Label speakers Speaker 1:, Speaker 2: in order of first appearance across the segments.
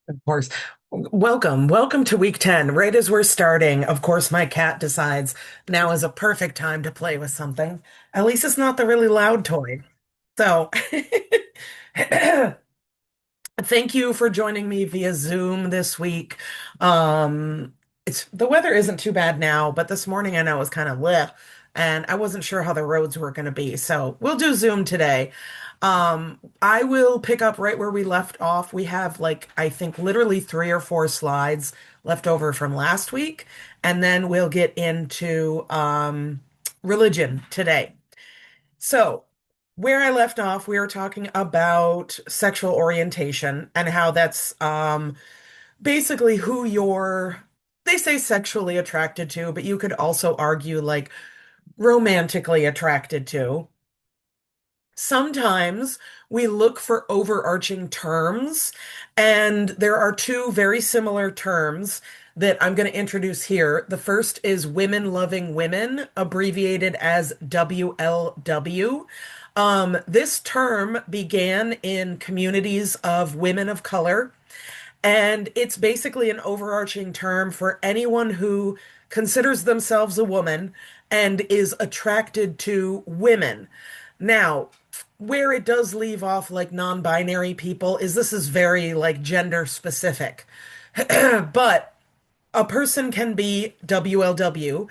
Speaker 1: Of course. Welcome to week 10. Right as we're starting, of course, my cat decides now is a perfect time to play with something. At least it's not the really loud toy. So, thank you for joining me via Zoom this week. It's the weather isn't too bad now, but this morning I know it was kind of lit, and I wasn't sure how the roads were going to be. So we'll do Zoom today. I will pick up right where we left off. We have like I think literally three or four slides left over from last week, and then we'll get into religion today. So, where I left off, we were talking about sexual orientation and how that's basically who they say sexually attracted to, but you could also argue like romantically attracted to. Sometimes we look for overarching terms, and there are two very similar terms that I'm going to introduce here. The first is women loving women, abbreviated as WLW. This term began in communities of women of color, and it's basically an overarching term for anyone who considers themselves a woman and is attracted to women. Now, where it does leave off like non-binary people is this is very like gender specific. But a person can be WLW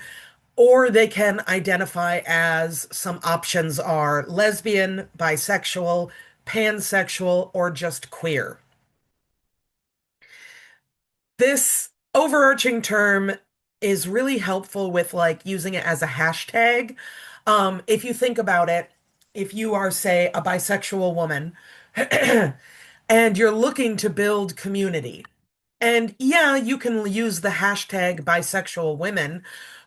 Speaker 1: or they can identify as some options are lesbian, bisexual, pansexual, or just queer. This overarching term is really helpful with like using it as a hashtag. If you think about it, if you are, say, a bisexual woman and you're looking to build community, and yeah, you can use the hashtag bisexual women,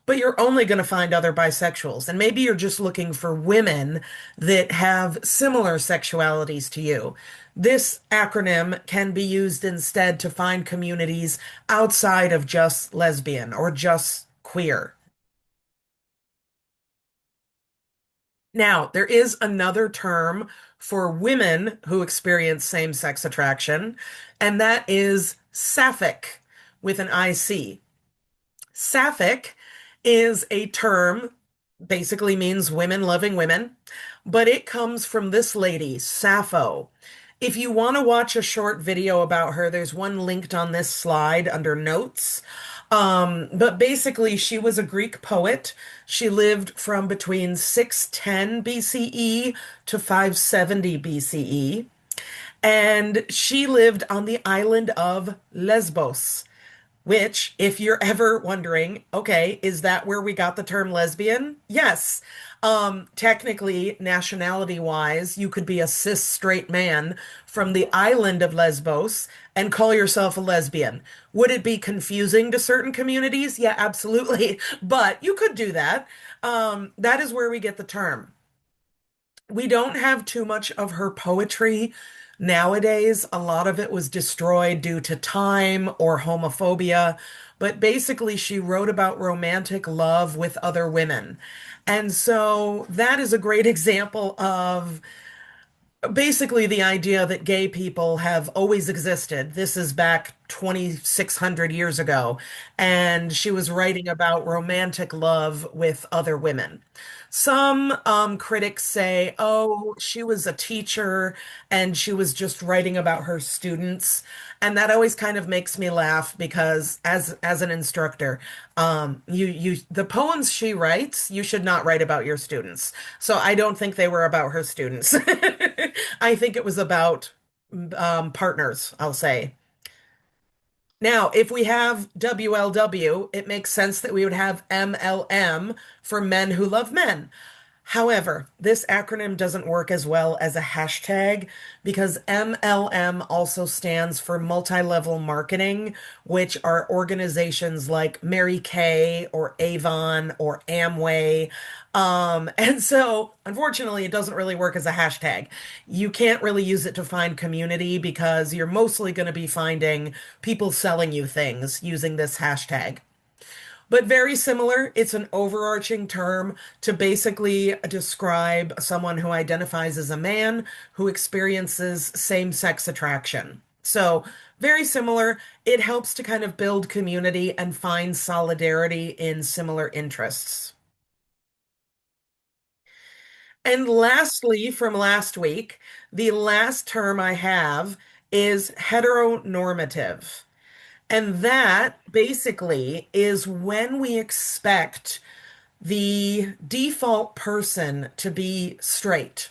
Speaker 1: but you're only going to find other bisexuals. And maybe you're just looking for women that have similar sexualities to you. This acronym can be used instead to find communities outside of just lesbian or just queer. Now, there is another term for women who experience same-sex attraction, and that is sapphic with an IC. Sapphic is a term, basically means women loving women, but it comes from this lady, Sappho. If you want to watch a short video about her, there's one linked on this slide under notes. But basically, she was a Greek poet. She lived from between 610 BCE to 570 BCE. And she lived on the island of Lesbos, which, if you're ever wondering, okay, is that where we got the term lesbian? Yes. Technically, nationality wise, you could be a cis straight man from the island of Lesbos and call yourself a lesbian. Would it be confusing to certain communities? Yeah, absolutely. But you could do that. That is where we get the term. We don't have too much of her poetry nowadays. A lot of it was destroyed due to time or homophobia, but basically, she wrote about romantic love with other women. And so that is a great example of basically the idea that gay people have always existed. This is back 2,600 years ago, and she was writing about romantic love with other women. Some critics say, oh, she was a teacher and she was just writing about her students. And that always kind of makes me laugh because as an instructor, the poems she writes, you should not write about your students. So I don't think they were about her students. I think it was about partners, I'll say. Now, if we have WLW, it makes sense that we would have MLM for men who love men. However, this acronym doesn't work as well as a hashtag because MLM also stands for multi-level marketing, which are organizations like Mary Kay or Avon or Amway. And so, unfortunately, it doesn't really work as a hashtag. You can't really use it to find community because you're mostly going to be finding people selling you things using this hashtag. But very similar, it's an overarching term to basically describe someone who identifies as a man who experiences same-sex attraction. So, very similar. It helps to kind of build community and find solidarity in similar interests. And lastly, from last week, the last term I have is heteronormative. And that basically is when we expect the default person to be straight.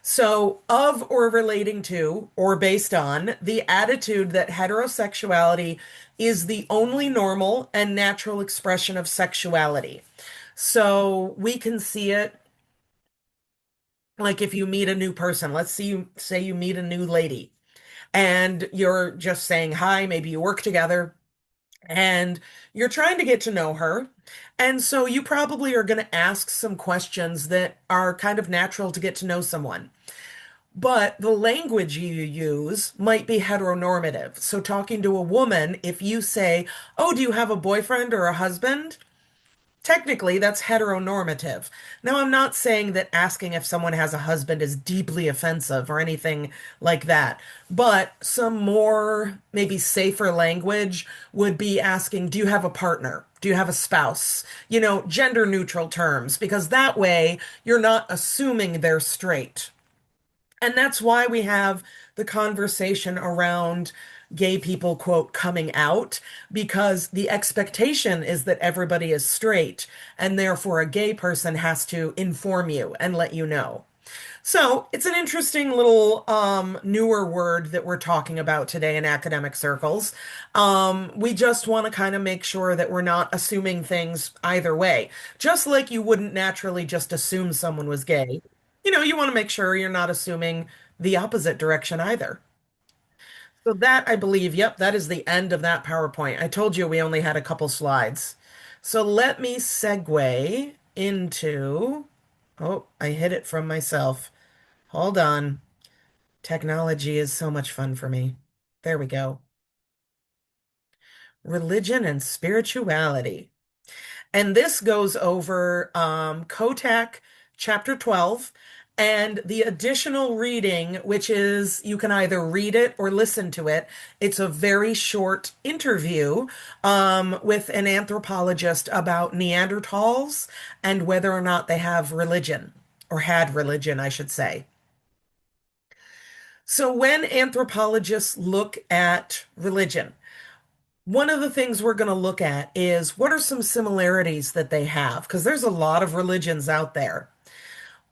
Speaker 1: So, of or relating to, or based on, the attitude that heterosexuality is the only normal and natural expression of sexuality. So, we can see it like if you meet a new person, let's see you say you meet a new lady and you're just saying hi, maybe you work together and you're trying to get to know her. And so you probably are going to ask some questions that are kind of natural to get to know someone. But the language you use might be heteronormative. So, talking to a woman, if you say, "Oh, do you have a boyfriend or a husband?" Technically, that's heteronormative. Now, I'm not saying that asking if someone has a husband is deeply offensive or anything like that, but some more maybe safer language would be asking, do you have a partner? Do you have a spouse? Gender neutral terms, because that way you're not assuming they're straight. And that's why we have the conversation around gay people, quote, coming out, because the expectation is that everybody is straight, and therefore a gay person has to inform you and let you know. So it's an interesting little newer word that we're talking about today in academic circles. We just want to kind of make sure that we're not assuming things either way. Just like you wouldn't naturally just assume someone was gay. You want to make sure you're not assuming the opposite direction either. So that, I believe, yep, that is the end of that PowerPoint. I told you we only had a couple slides. So let me segue into, oh, I hid it from myself. Hold on. Technology is so much fun for me. There we go. Religion and spirituality. And this goes over Kotak chapter 12 and the additional reading, which is you can either read it or listen to it. It's a very short interview with an anthropologist about Neanderthals and whether or not they have religion, or had religion, I should say. So when anthropologists look at religion, one of the things we're going to look at is what are some similarities that they have? Because there's a lot of religions out there.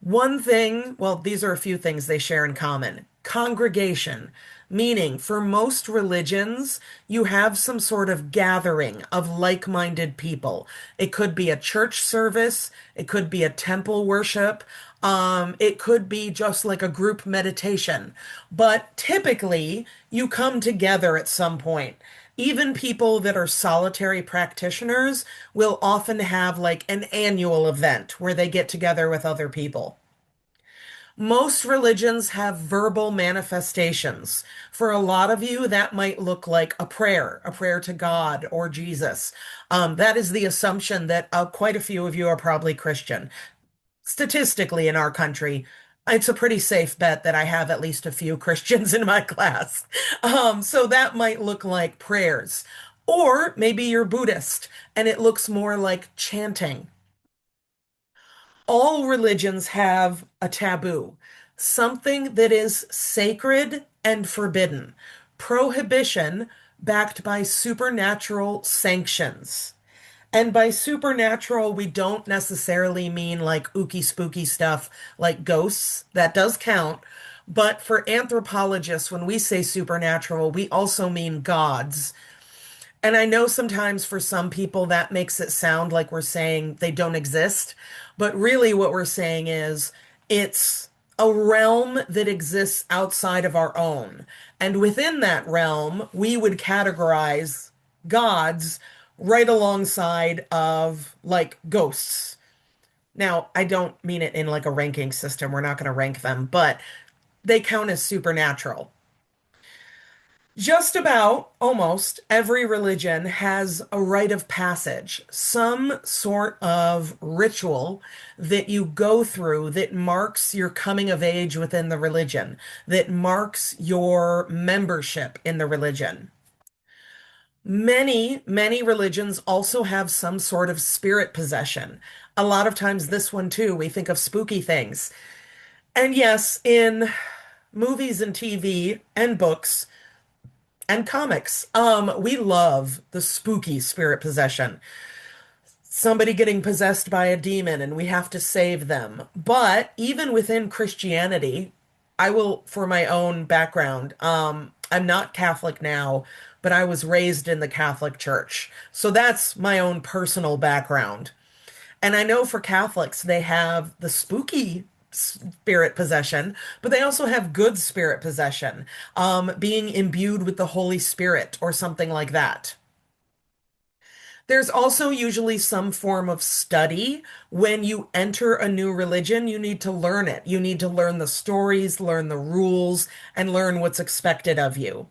Speaker 1: One thing, well, these are a few things they share in common. Congregation, meaning for most religions, you have some sort of gathering of like-minded people. It could be a church service, it could be a temple worship, it could be just like a group meditation. But typically, you come together at some point. Even people that are solitary practitioners will often have like an annual event where they get together with other people. Most religions have verbal manifestations. For a lot of you, that might look like a prayer to God or Jesus. That is the assumption that quite a few of you are probably Christian. Statistically, in our country, it's a pretty safe bet that I have at least a few Christians in my class. So that might look like prayers. Or maybe you're Buddhist and it looks more like chanting. All religions have a taboo, something that is sacred and forbidden, prohibition backed by supernatural sanctions. And by supernatural, we don't necessarily mean like ooky spooky stuff like ghosts. That does count. But for anthropologists, when we say supernatural, we also mean gods. And I know sometimes for some people that makes it sound like we're saying they don't exist. But really, what we're saying is it's a realm that exists outside of our own. And within that realm, we would categorize gods right alongside of like ghosts. Now, I don't mean it in like a ranking system. We're not going to rank them, but they count as supernatural. Just about almost every religion has a rite of passage, some sort of ritual that you go through that marks your coming of age within the religion, that marks your membership in the religion. Many religions also have some sort of spirit possession. A lot of times, this one too, we think of spooky things. And yes, in movies and TV and books, and comics. We love the spooky spirit possession. Somebody getting possessed by a demon and we have to save them. But even within Christianity, I will, for my own background, I'm not Catholic now, but I was raised in the Catholic Church. So that's my own personal background. And I know for Catholics, they have the spooky spirit possession, but they also have good spirit possession, being imbued with the Holy Spirit or something like that. There's also usually some form of study. When you enter a new religion, you need to learn it. You need to learn the stories, learn the rules, and learn what's expected of you.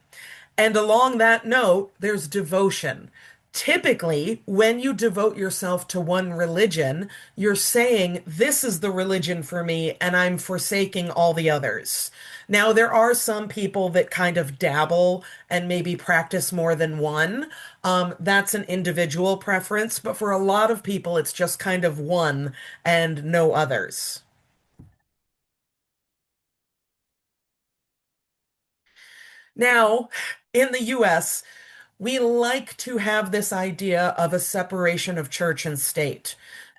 Speaker 1: And along that note, there's devotion. Typically, when you devote yourself to one religion, you're saying, this is the religion for me, and I'm forsaking all the others. Now, there are some people that kind of dabble and maybe practice more than one. That's an individual preference, but for a lot of people, it's just kind of one and no others. Now, in the US, we like to have this idea of a separation of church and state.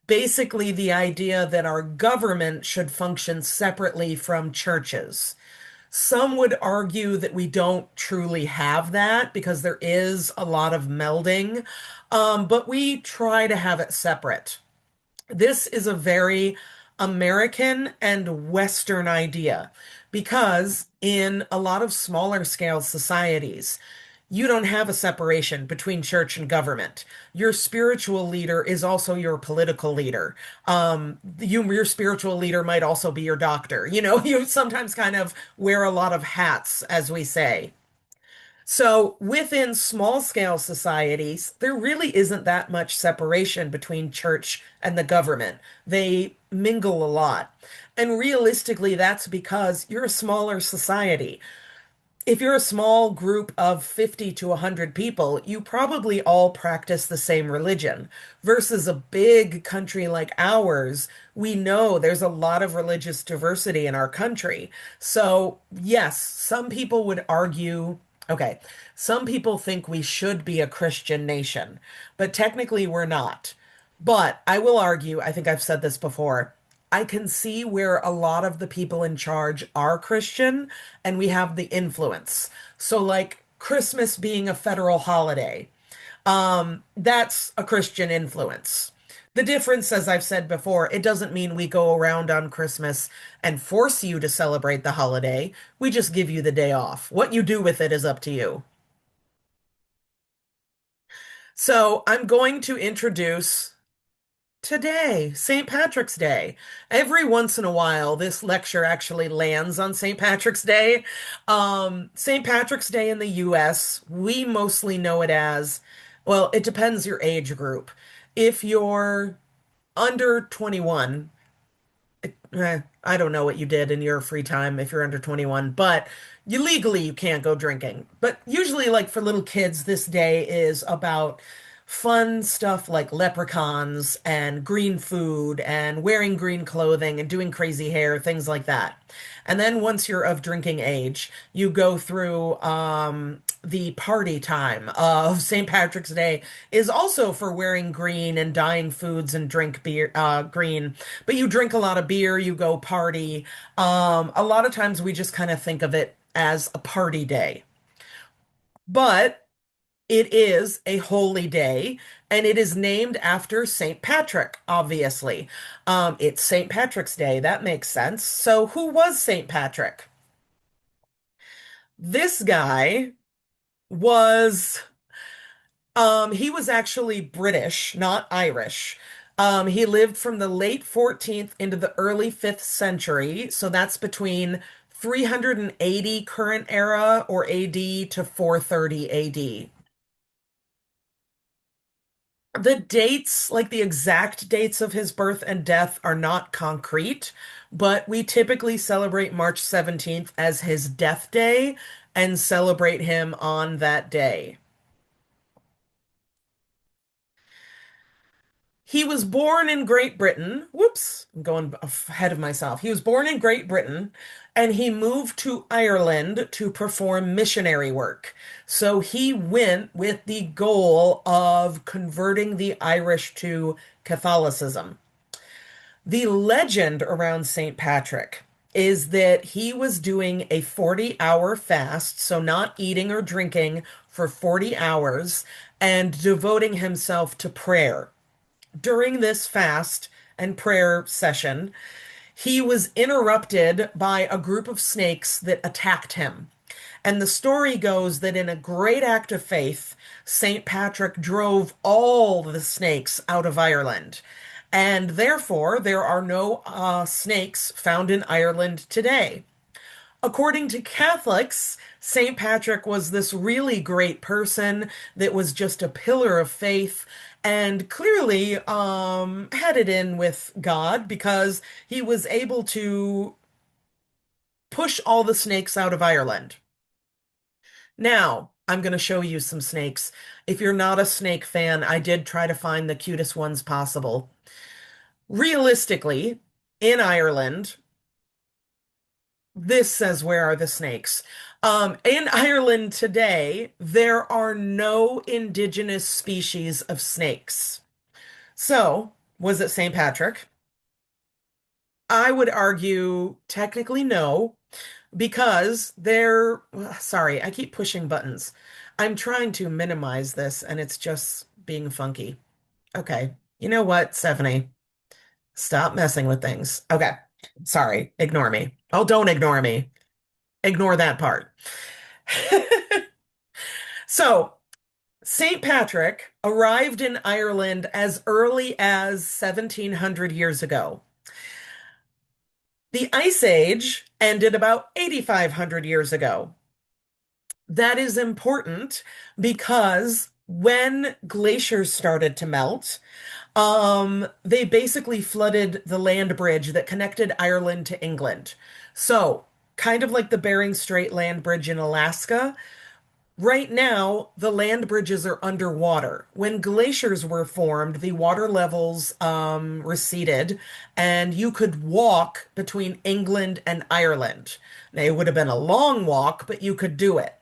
Speaker 1: Basically, the idea that our government should function separately from churches. Some would argue that we don't truly have that because there is a lot of melding, but we try to have it separate. This is a very American and Western idea because in a lot of smaller scale societies, you don't have a separation between church and government. Your spiritual leader is also your political leader. Your spiritual leader might also be your doctor. You know, you sometimes kind of wear a lot of hats, as we say. So within small scale societies, there really isn't that much separation between church and the government. They mingle a lot. And realistically, that's because you're a smaller society. If you're a small group of 50 to 100 people, you probably all practice the same religion. Versus a big country like ours, we know there's a lot of religious diversity in our country. So, yes, some people would argue, okay, some people think we should be a Christian nation, but technically we're not. But I will argue, I think I've said this before, I can see where a lot of the people in charge are Christian and we have the influence. So, like Christmas being a federal holiday, that's a Christian influence. The difference, as I've said before, it doesn't mean we go around on Christmas and force you to celebrate the holiday. We just give you the day off. What you do with it is up to you. So, I'm going to introduce today, St. Patrick's Day. Every once in a while, this lecture actually lands on St. Patrick's Day. St. Patrick's Day in the US, we mostly know it as, well, it depends your age group. If you're under 21, I don't know what you did in your free time if you're under 21, but you can't go drinking. But usually, like for little kids, this day is about fun stuff like leprechauns and green food and wearing green clothing and doing crazy hair, things like that. And then once you're of drinking age, you go through the party time of St. Patrick's Day is also for wearing green and dyeing foods and drink beer green. But you drink a lot of beer, you go party. A lot of times we just kind of think of it as a party day. But it is a holy day, and it is named after St. Patrick, obviously. It's St. Patrick's Day. That makes sense. So, who was St. Patrick? This guy was, he was actually British, not Irish. He lived from the late 14th into the early 5th century, so that's between 380 current era or AD to 430 AD. The dates, like the exact dates of his birth and death, are not concrete, but we typically celebrate March 17th as his death day and celebrate him on that day. He was born in Great Britain. Whoops, I'm going ahead of myself. He was born in Great Britain and he moved to Ireland to perform missionary work. So he went with the goal of converting the Irish to Catholicism. The legend around St. Patrick is that he was doing a 40-hour fast, so not eating or drinking for 40 hours, and devoting himself to prayer. During this fast and prayer session, he was interrupted by a group of snakes that attacked him. And the story goes that in a great act of faith, St. Patrick drove all the snakes out of Ireland. And therefore, there are no snakes found in Ireland today. According to Catholics, St. Patrick was this really great person that was just a pillar of faith and clearly headed in with God because he was able to push all the snakes out of Ireland. Now, I'm going to show you some snakes. If you're not a snake fan, I did try to find the cutest ones possible. Realistically, in Ireland, this says, where are the snakes? In Ireland today, there are no indigenous species of snakes. So, was it St. Patrick? I would argue technically no, because they're, sorry, I keep pushing buttons. I'm trying to minimize this and it's just being funky. Okay. You know what, Stephanie? Stop messing with things. Okay. Sorry. Ignore me. Oh, don't ignore me. Ignore that part. So, St. Patrick arrived in Ireland as early as 1700 years ago. The Ice Age ended about 8,500 years ago. That is important because when glaciers started to melt, they basically flooded the land bridge that connected Ireland to England. So, kind of like the Bering Strait land bridge in Alaska, right now, the land bridges are underwater. When glaciers were formed, the water levels receded, and you could walk between England and Ireland. Now, it would have been a long walk, but you could do it.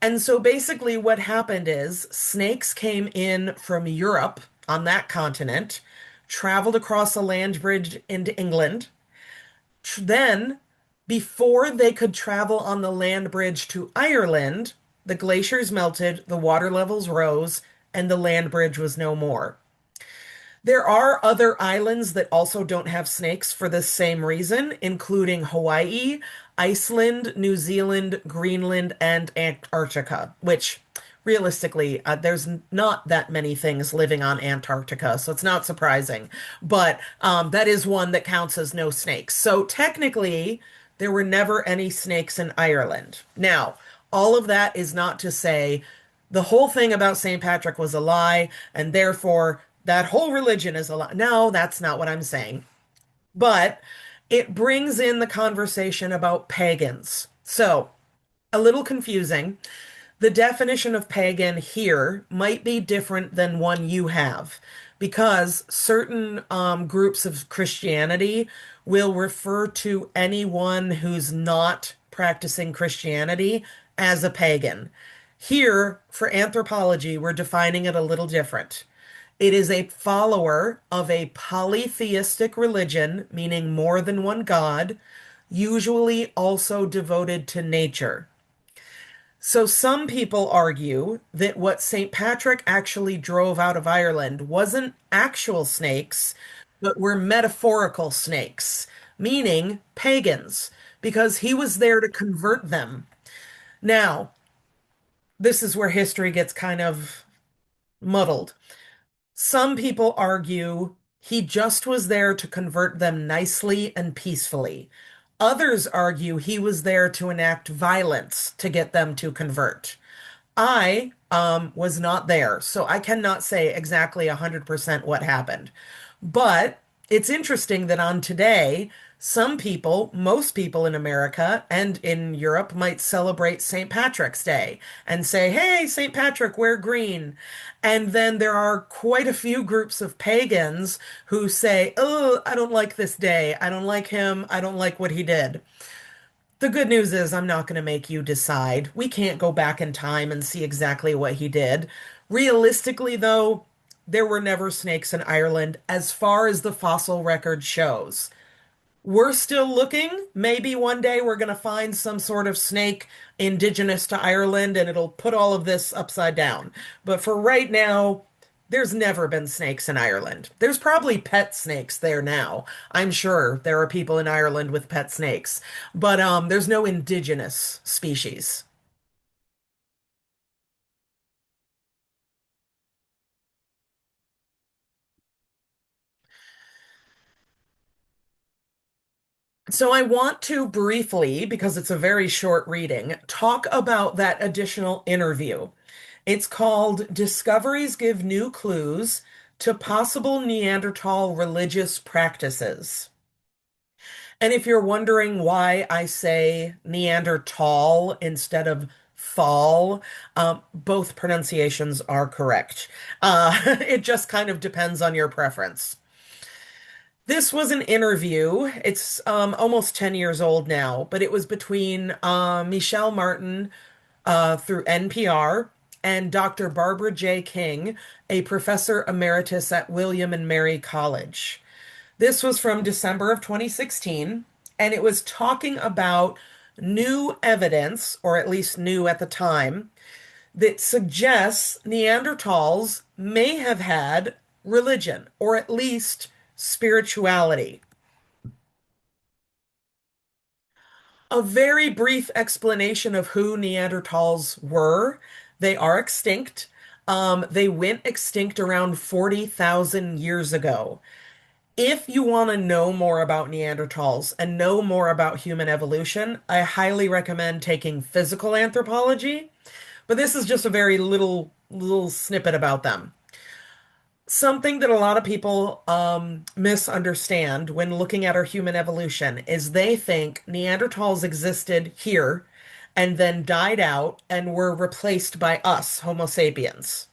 Speaker 1: And so basically, what happened is snakes came in from Europe on that continent, traveled across a land bridge into England. Then, before they could travel on the land bridge to Ireland, the glaciers melted, the water levels rose, and the land bridge was no more. There are other islands that also don't have snakes for this same reason, including Hawaii, Iceland, New Zealand, Greenland, and Antarctica, which realistically, there's not that many things living on Antarctica, so it's not surprising. But that is one that counts as no snakes. So technically, there were never any snakes in Ireland. Now, all of that is not to say the whole thing about St. Patrick was a lie, and therefore that whole religion is a lie. No, that's not what I'm saying. But it brings in the conversation about pagans. So, a little confusing. The definition of pagan here might be different than one you have, because certain groups of Christianity will refer to anyone who's not practicing Christianity as a pagan. Here, for anthropology, we're defining it a little different. It is a follower of a polytheistic religion, meaning more than one god, usually also devoted to nature. So some people argue that what St. Patrick actually drove out of Ireland wasn't actual snakes, but were metaphorical snakes, meaning pagans, because he was there to convert them. Now, this is where history gets kind of muddled. Some people argue he just was there to convert them nicely and peacefully. Others argue he was there to enact violence to get them to convert. I was not there, so I cannot say exactly 100% what happened. But it's interesting that on today, some people, most people in America and in Europe might celebrate St. Patrick's Day and say, "Hey, St. Patrick, wear green." And then there are quite a few groups of pagans who say, "Oh, I don't like this day. I don't like him. I don't like what he did." The good news is I'm not going to make you decide. We can't go back in time and see exactly what he did. Realistically, though, there were never snakes in Ireland as far as the fossil record shows. We're still looking. Maybe one day we're going to find some sort of snake indigenous to Ireland and it'll put all of this upside down. But for right now, there's never been snakes in Ireland. There's probably pet snakes there now. I'm sure there are people in Ireland with pet snakes, but there's no indigenous species. So I want to briefly, because it's a very short reading, talk about that additional interview. It's called Discoveries Give New Clues to Possible Neanderthal Religious Practices. And if you're wondering why I say Neanderthal instead of thal, both pronunciations are correct. It just kind of depends on your preference. This was an interview. It's almost 10 years old now, but it was between Michelle Martin through NPR and Dr. Barbara J. King, a professor emeritus at William and Mary College. This was from December of 2016, and it was talking about new evidence, or at least new at the time, that suggests Neanderthals may have had religion, or at least spirituality. A very brief explanation of who Neanderthals were. They are extinct. They went extinct around 40,000 years ago. If you want to know more about Neanderthals and know more about human evolution, I highly recommend taking physical anthropology, but this is just a very little snippet about them. Something that a lot of people misunderstand when looking at our human evolution is they think Neanderthals existed here and then died out and were replaced by us, Homo sapiens.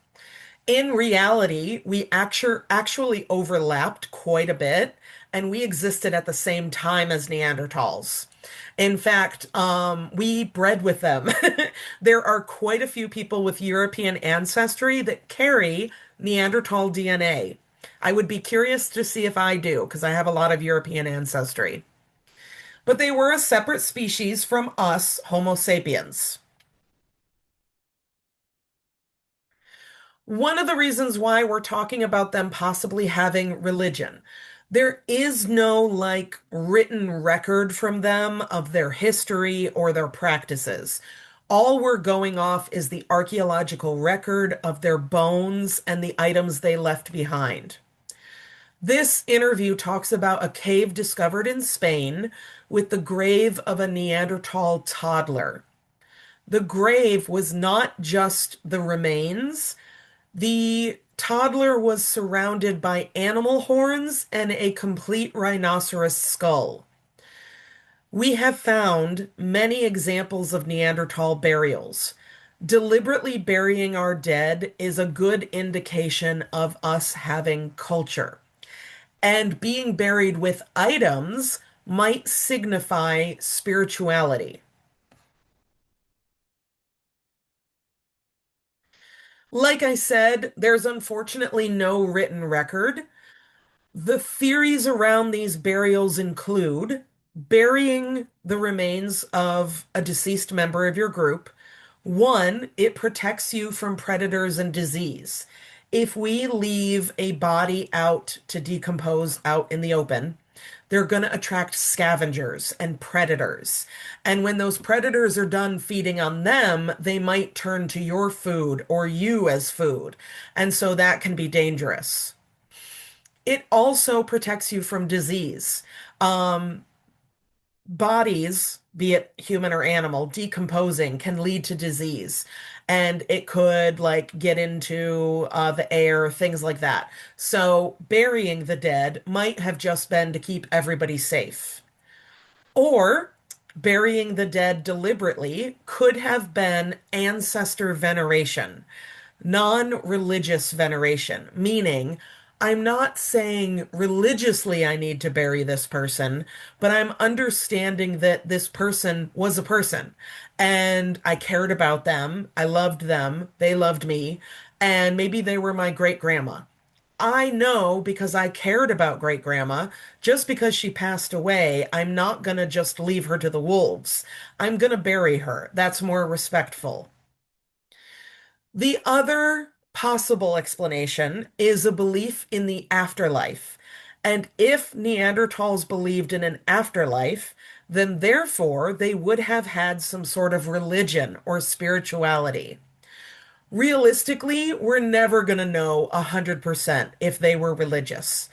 Speaker 1: In reality, we actually overlapped quite a bit, and we existed at the same time as Neanderthals. In fact, we bred with them. There are quite a few people with European ancestry that carry Neanderthal DNA. I would be curious to see if I do, because I have a lot of European ancestry. But they were a separate species from us, Homo sapiens. One of the reasons why we're talking about them possibly having religion. There is no like written record from them of their history or their practices. All we're going off is the archaeological record of their bones and the items they left behind. This interview talks about a cave discovered in Spain with the grave of a Neanderthal toddler. The grave was not just the remains. The toddler was surrounded by animal horns and a complete rhinoceros skull. We have found many examples of Neanderthal burials. Deliberately burying our dead is a good indication of us having culture. And being buried with items might signify spirituality. Like I said, there's unfortunately no written record. The theories around these burials include burying the remains of a deceased member of your group. One, it protects you from predators and disease. If we leave a body out to decompose out in the open, they're going to attract scavengers and predators. And when those predators are done feeding on them, they might turn to your food or you as food. And so that can be dangerous. It also protects you from disease. Um, bodies, be it human or animal, decomposing can lead to disease. And it could like get into the air, things like that. So burying the dead might have just been to keep everybody safe. Or burying the dead deliberately could have been ancestor veneration, non-religious veneration, meaning I'm not saying religiously I need to bury this person, but I'm understanding that this person was a person and I cared about them, I loved them, they loved me, and maybe they were my great grandma. I know because I cared about great grandma, just because she passed away, I'm not gonna just leave her to the wolves. I'm gonna bury her. That's more respectful. The other possible explanation is a belief in the afterlife. And if Neanderthals believed in an afterlife, then therefore they would have had some sort of religion or spirituality. Realistically, we're never going to know 100% if they were religious.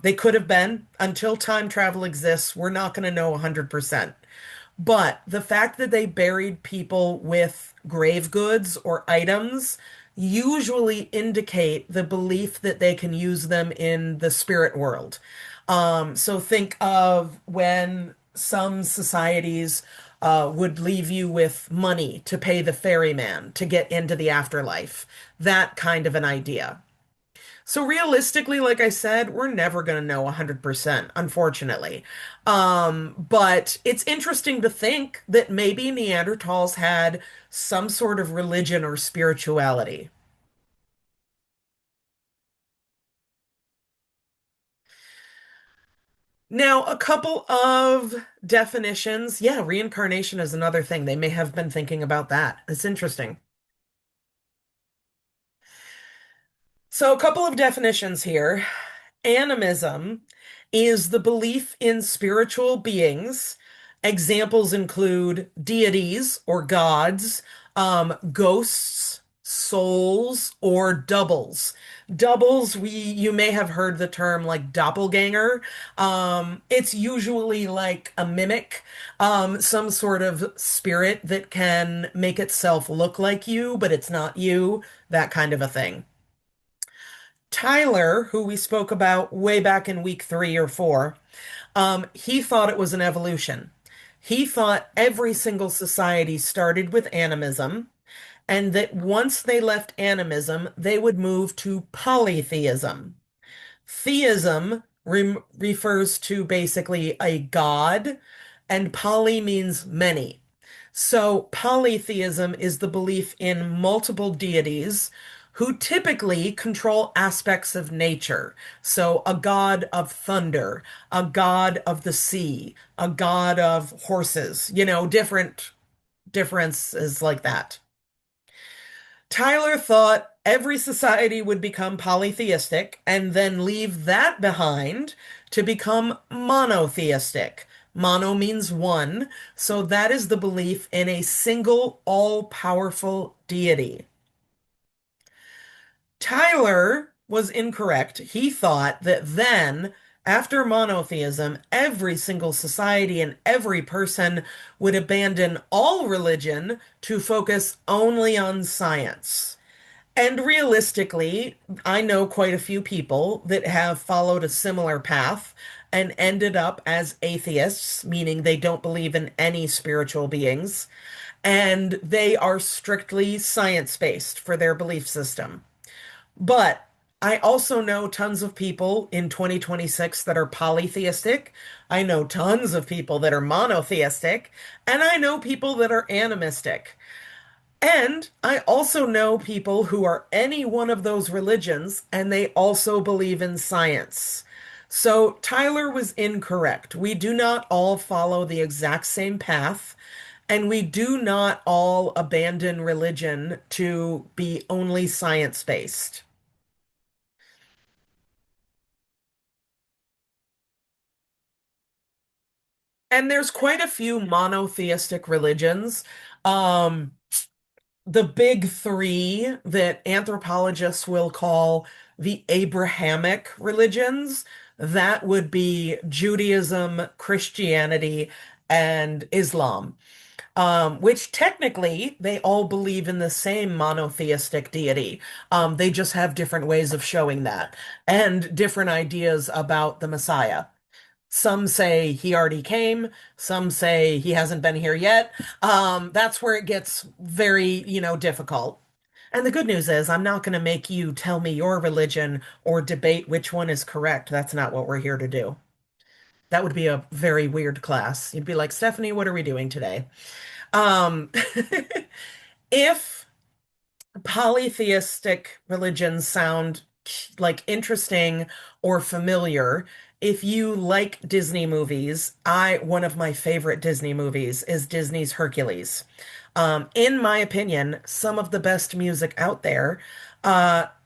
Speaker 1: They could have been. Until time travel exists, we're not going to know 100%. But the fact that they buried people with grave goods or items usually indicate the belief that they can use them in the spirit world. So think of when some societies would leave you with money to pay the ferryman to get into the afterlife. That kind of an idea. So realistically, like I said, we're never going to know 100%, unfortunately. But it's interesting to think that maybe Neanderthals had some sort of religion or spirituality. Now, a couple of definitions. Yeah, reincarnation is another thing. They may have been thinking about that. It's interesting. So, a couple of definitions here. Animism is the belief in spiritual beings. Examples include deities or gods, ghosts, souls, or doubles. Doubles, you may have heard the term like doppelganger. It's usually like a mimic, some sort of spirit that can make itself look like you, but it's not you, that kind of a thing. Tyler, who we spoke about way back in week 3 or 4, he thought it was an evolution. He thought every single society started with animism, and that once they left animism, they would move to polytheism. Theism refers to basically a god, and poly means many. So, polytheism is the belief in multiple deities who typically control aspects of nature. So, a god of thunder, a god of the sea, a god of horses, different differences like that. Tyler thought every society would become polytheistic and then leave that behind to become monotheistic. Mono means one, so that is the belief in a single all-powerful deity. Tyler was incorrect. He thought that then, after monotheism, every single society and every person would abandon all religion to focus only on science. And realistically, I know quite a few people that have followed a similar path and ended up as atheists, meaning they don't believe in any spiritual beings, and they are strictly science-based for their belief system. But I also know tons of people in 2026 that are polytheistic. I know tons of people that are monotheistic, and I know people that are animistic. And I also know people who are any one of those religions, and they also believe in science. So Tyler was incorrect. We do not all follow the exact same path, and we do not all abandon religion to be only science-based. And there's quite a few monotheistic religions. Um, the big three that anthropologists will call the Abrahamic religions. That would be Judaism, Christianity, and Islam, which technically they all believe in the same monotheistic deity. They just have different ways of showing that and different ideas about the Messiah. Some say he already came. Some say he hasn't been here yet. That's where it gets very, difficult. And the good news is, I'm not going to make you tell me your religion or debate which one is correct. That's not what we're here to do. That would be a very weird class. You'd be like, Stephanie, what are we doing today? Um, if polytheistic religions sound like interesting or familiar. If you like Disney movies, one of my favorite Disney movies is Disney's Hercules. In my opinion, some of the best music out there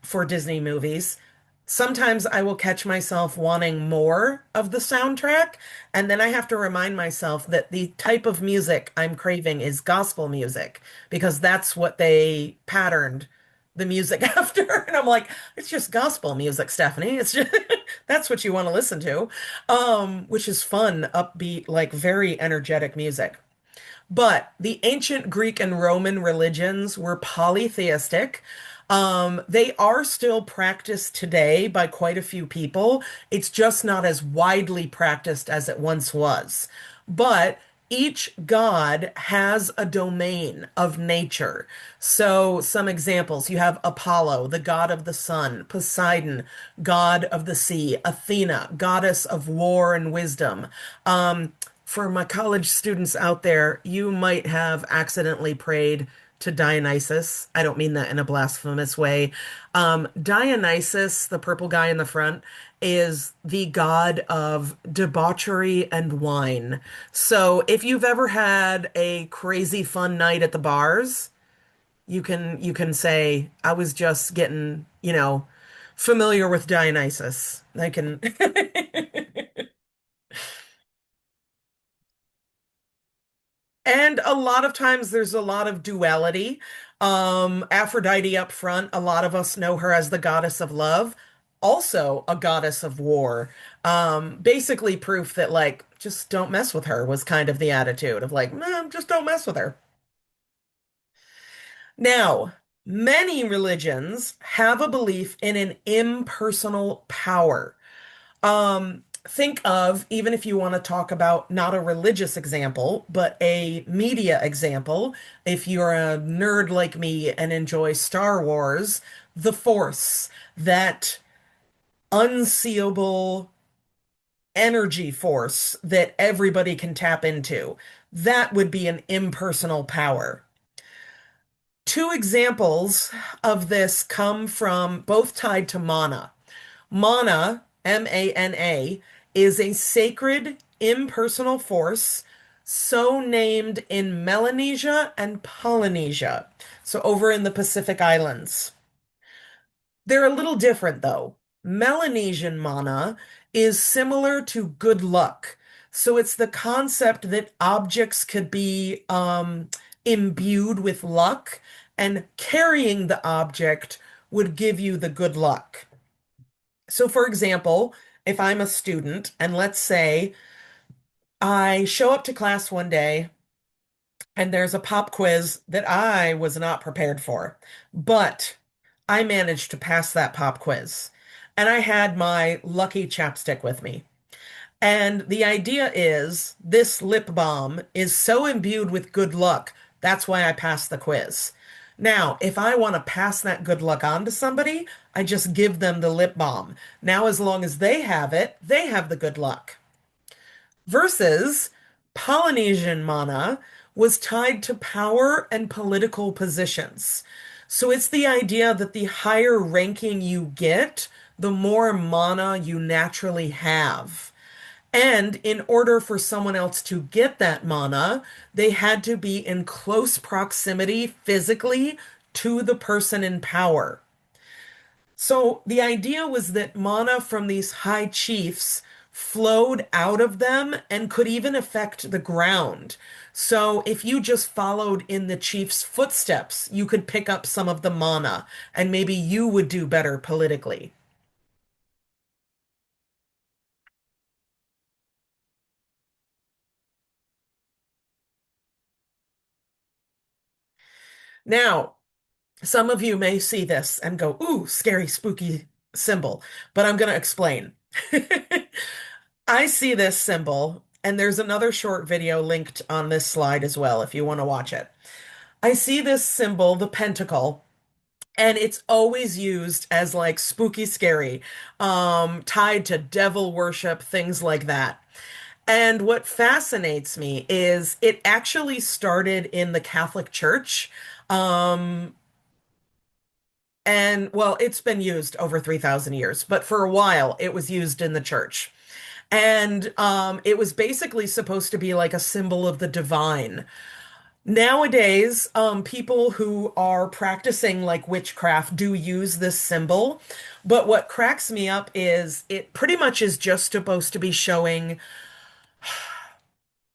Speaker 1: for Disney movies. Sometimes I will catch myself wanting more of the soundtrack, and then I have to remind myself that the type of music I'm craving is gospel music because that's what they patterned the music after. And I'm like, it's just gospel music, Stephanie. It's just that's what you want to listen to. Which is fun, upbeat, like very energetic music. But the ancient Greek and Roman religions were polytheistic. They are still practiced today by quite a few people. It's just not as widely practiced as it once was. But each god has a domain of nature. So, some examples you have Apollo, the god of the sun, Poseidon, god of the sea, Athena, goddess of war and wisdom. For my college students out there, you might have accidentally prayed to Dionysus. I don't mean that in a blasphemous way. Dionysus, the purple guy in the front, is the god of debauchery and wine. So if you've ever had a crazy fun night at the bars, you can say, I was just getting, familiar with Dionysus. I can And a lot of times there's a lot of duality. Aphrodite up front, a lot of us know her as the goddess of love, also a goddess of war. Basically proof that like just don't mess with her was kind of the attitude of like, just don't mess with her. Now, many religions have a belief in an impersonal power. Think of, even if you want to talk about not a religious example, but a media example, if you're a nerd like me and enjoy Star Wars, the Force, that unseeable energy force that everybody can tap into, that would be an impersonal power. Two examples of this come from both tied to mana. Mana, Mana, is a sacred, impersonal force so named in Melanesia and Polynesia, so over in the Pacific Islands. They're a little different though. Melanesian mana is similar to good luck. So it's the concept that objects could be imbued with luck, and carrying the object would give you the good luck. So, for example, if I'm a student and let's say I show up to class one day and there's a pop quiz that I was not prepared for, but I managed to pass that pop quiz and I had my lucky chapstick with me. And the idea is this lip balm is so imbued with good luck. That's why I passed the quiz. Now, if I want to pass that good luck on to somebody, I just give them the lip balm. Now, as long as they have it, they have the good luck. Versus Polynesian mana was tied to power and political positions. So it's the idea that the higher ranking you get, the more mana you naturally have. And in order for someone else to get that mana, they had to be in close proximity physically to the person in power. So the idea was that mana from these high chiefs flowed out of them and could even affect the ground. So if you just followed in the chief's footsteps, you could pick up some of the mana and maybe you would do better politically. Now, some of you may see this and go, ooh, scary, spooky symbol, but I'm going to explain. I see this symbol, and there's another short video linked on this slide as well if you want to watch it. I see this symbol, the pentacle, and it's always used as like spooky, scary, tied to devil worship, things like that. And what fascinates me is it actually started in the Catholic Church. Um, and well, it's been used over 3,000 years, but for a while it was used in the church. And it was basically supposed to be like a symbol of the divine. Nowadays, people who are practicing like witchcraft do use this symbol, but what cracks me up is it pretty much is just supposed to be showing,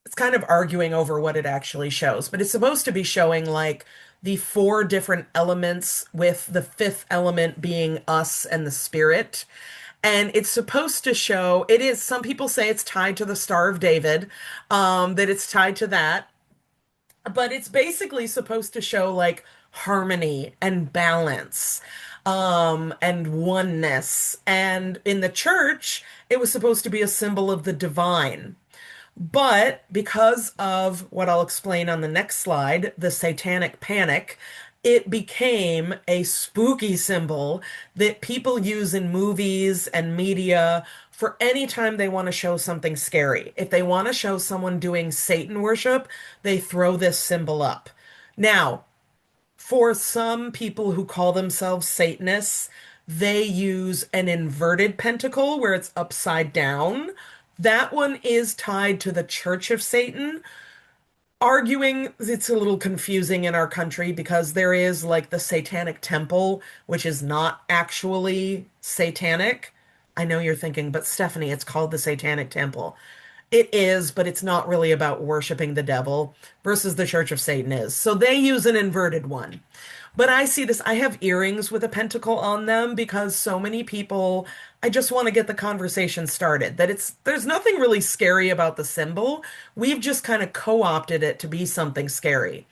Speaker 1: it's kind of arguing over what it actually shows, but it's supposed to be showing like the four different elements, with the fifth element being us and the spirit. And it's supposed to show, it is, some people say it's tied to the Star of David, that it's tied to that. But it's basically supposed to show like harmony and balance, and oneness. And in the church, it was supposed to be a symbol of the divine. But because of what I'll explain on the next slide, the Satanic Panic, it became a spooky symbol that people use in movies and media for any time they want to show something scary. If they want to show someone doing Satan worship, they throw this symbol up. Now, for some people who call themselves Satanists, they use an inverted pentacle where it's upside down. That one is tied to the Church of Satan. Arguing, it's a little confusing in our country because there is like the Satanic Temple, which is not actually satanic. I know you're thinking, but Stephanie, it's called the Satanic Temple. It is, but it's not really about worshiping the devil versus the Church of Satan is. So they use an inverted one. But I see this, I have earrings with a pentacle on them because so many people, I just want to get the conversation started. That there's nothing really scary about the symbol. We've just kind of co-opted it to be something scary.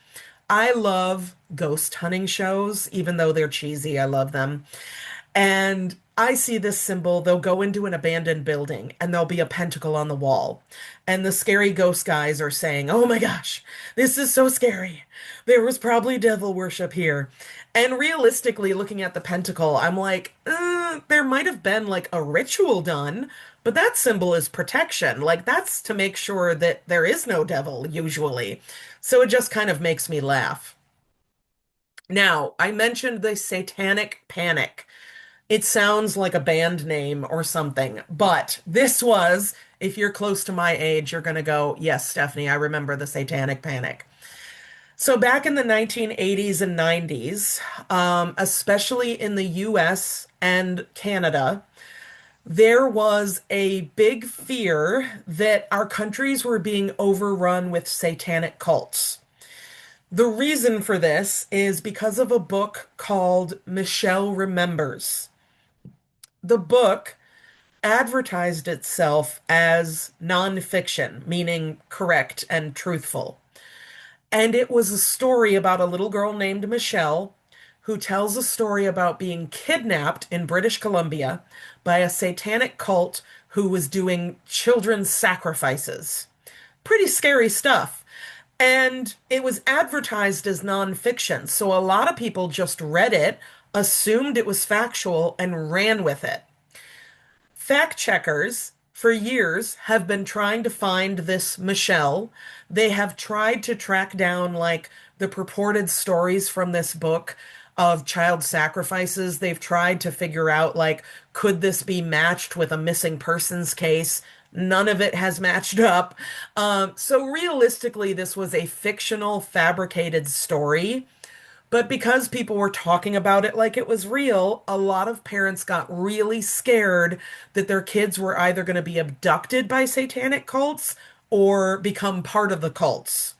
Speaker 1: I love ghost hunting shows, even though they're cheesy, I love them. And I see this symbol, they'll go into an abandoned building and there'll be a pentacle on the wall. And the scary ghost guys are saying, oh my gosh, this is so scary. There was probably devil worship here. And realistically, looking at the pentacle, I'm like, there might have been like a ritual done, but that symbol is protection. Like that's to make sure that there is no devil, usually. So it just kind of makes me laugh. Now, I mentioned the Satanic Panic. It sounds like a band name or something, but this was, if you're close to my age, you're going to go, yes, Stephanie, I remember the Satanic Panic. So back in the 1980s and 90s, especially in the US and Canada, there was a big fear that our countries were being overrun with satanic cults. The reason for this is because of a book called Michelle Remembers. The book advertised itself as nonfiction, meaning correct and truthful. And it was a story about a little girl named Michelle who tells a story about being kidnapped in British Columbia by a satanic cult who was doing children's sacrifices. Pretty scary stuff. And it was advertised as nonfiction, so a lot of people just read it, assumed it was factual, and ran with it. Fact checkers for years have been trying to find this Michelle. They have tried to track down like the purported stories from this book of child sacrifices. They've tried to figure out like, could this be matched with a missing persons case? None of it has matched up. So realistically, this was a fictional, fabricated story. But because people were talking about it like it was real, a lot of parents got really scared that their kids were either going to be abducted by satanic cults or become part of the cults.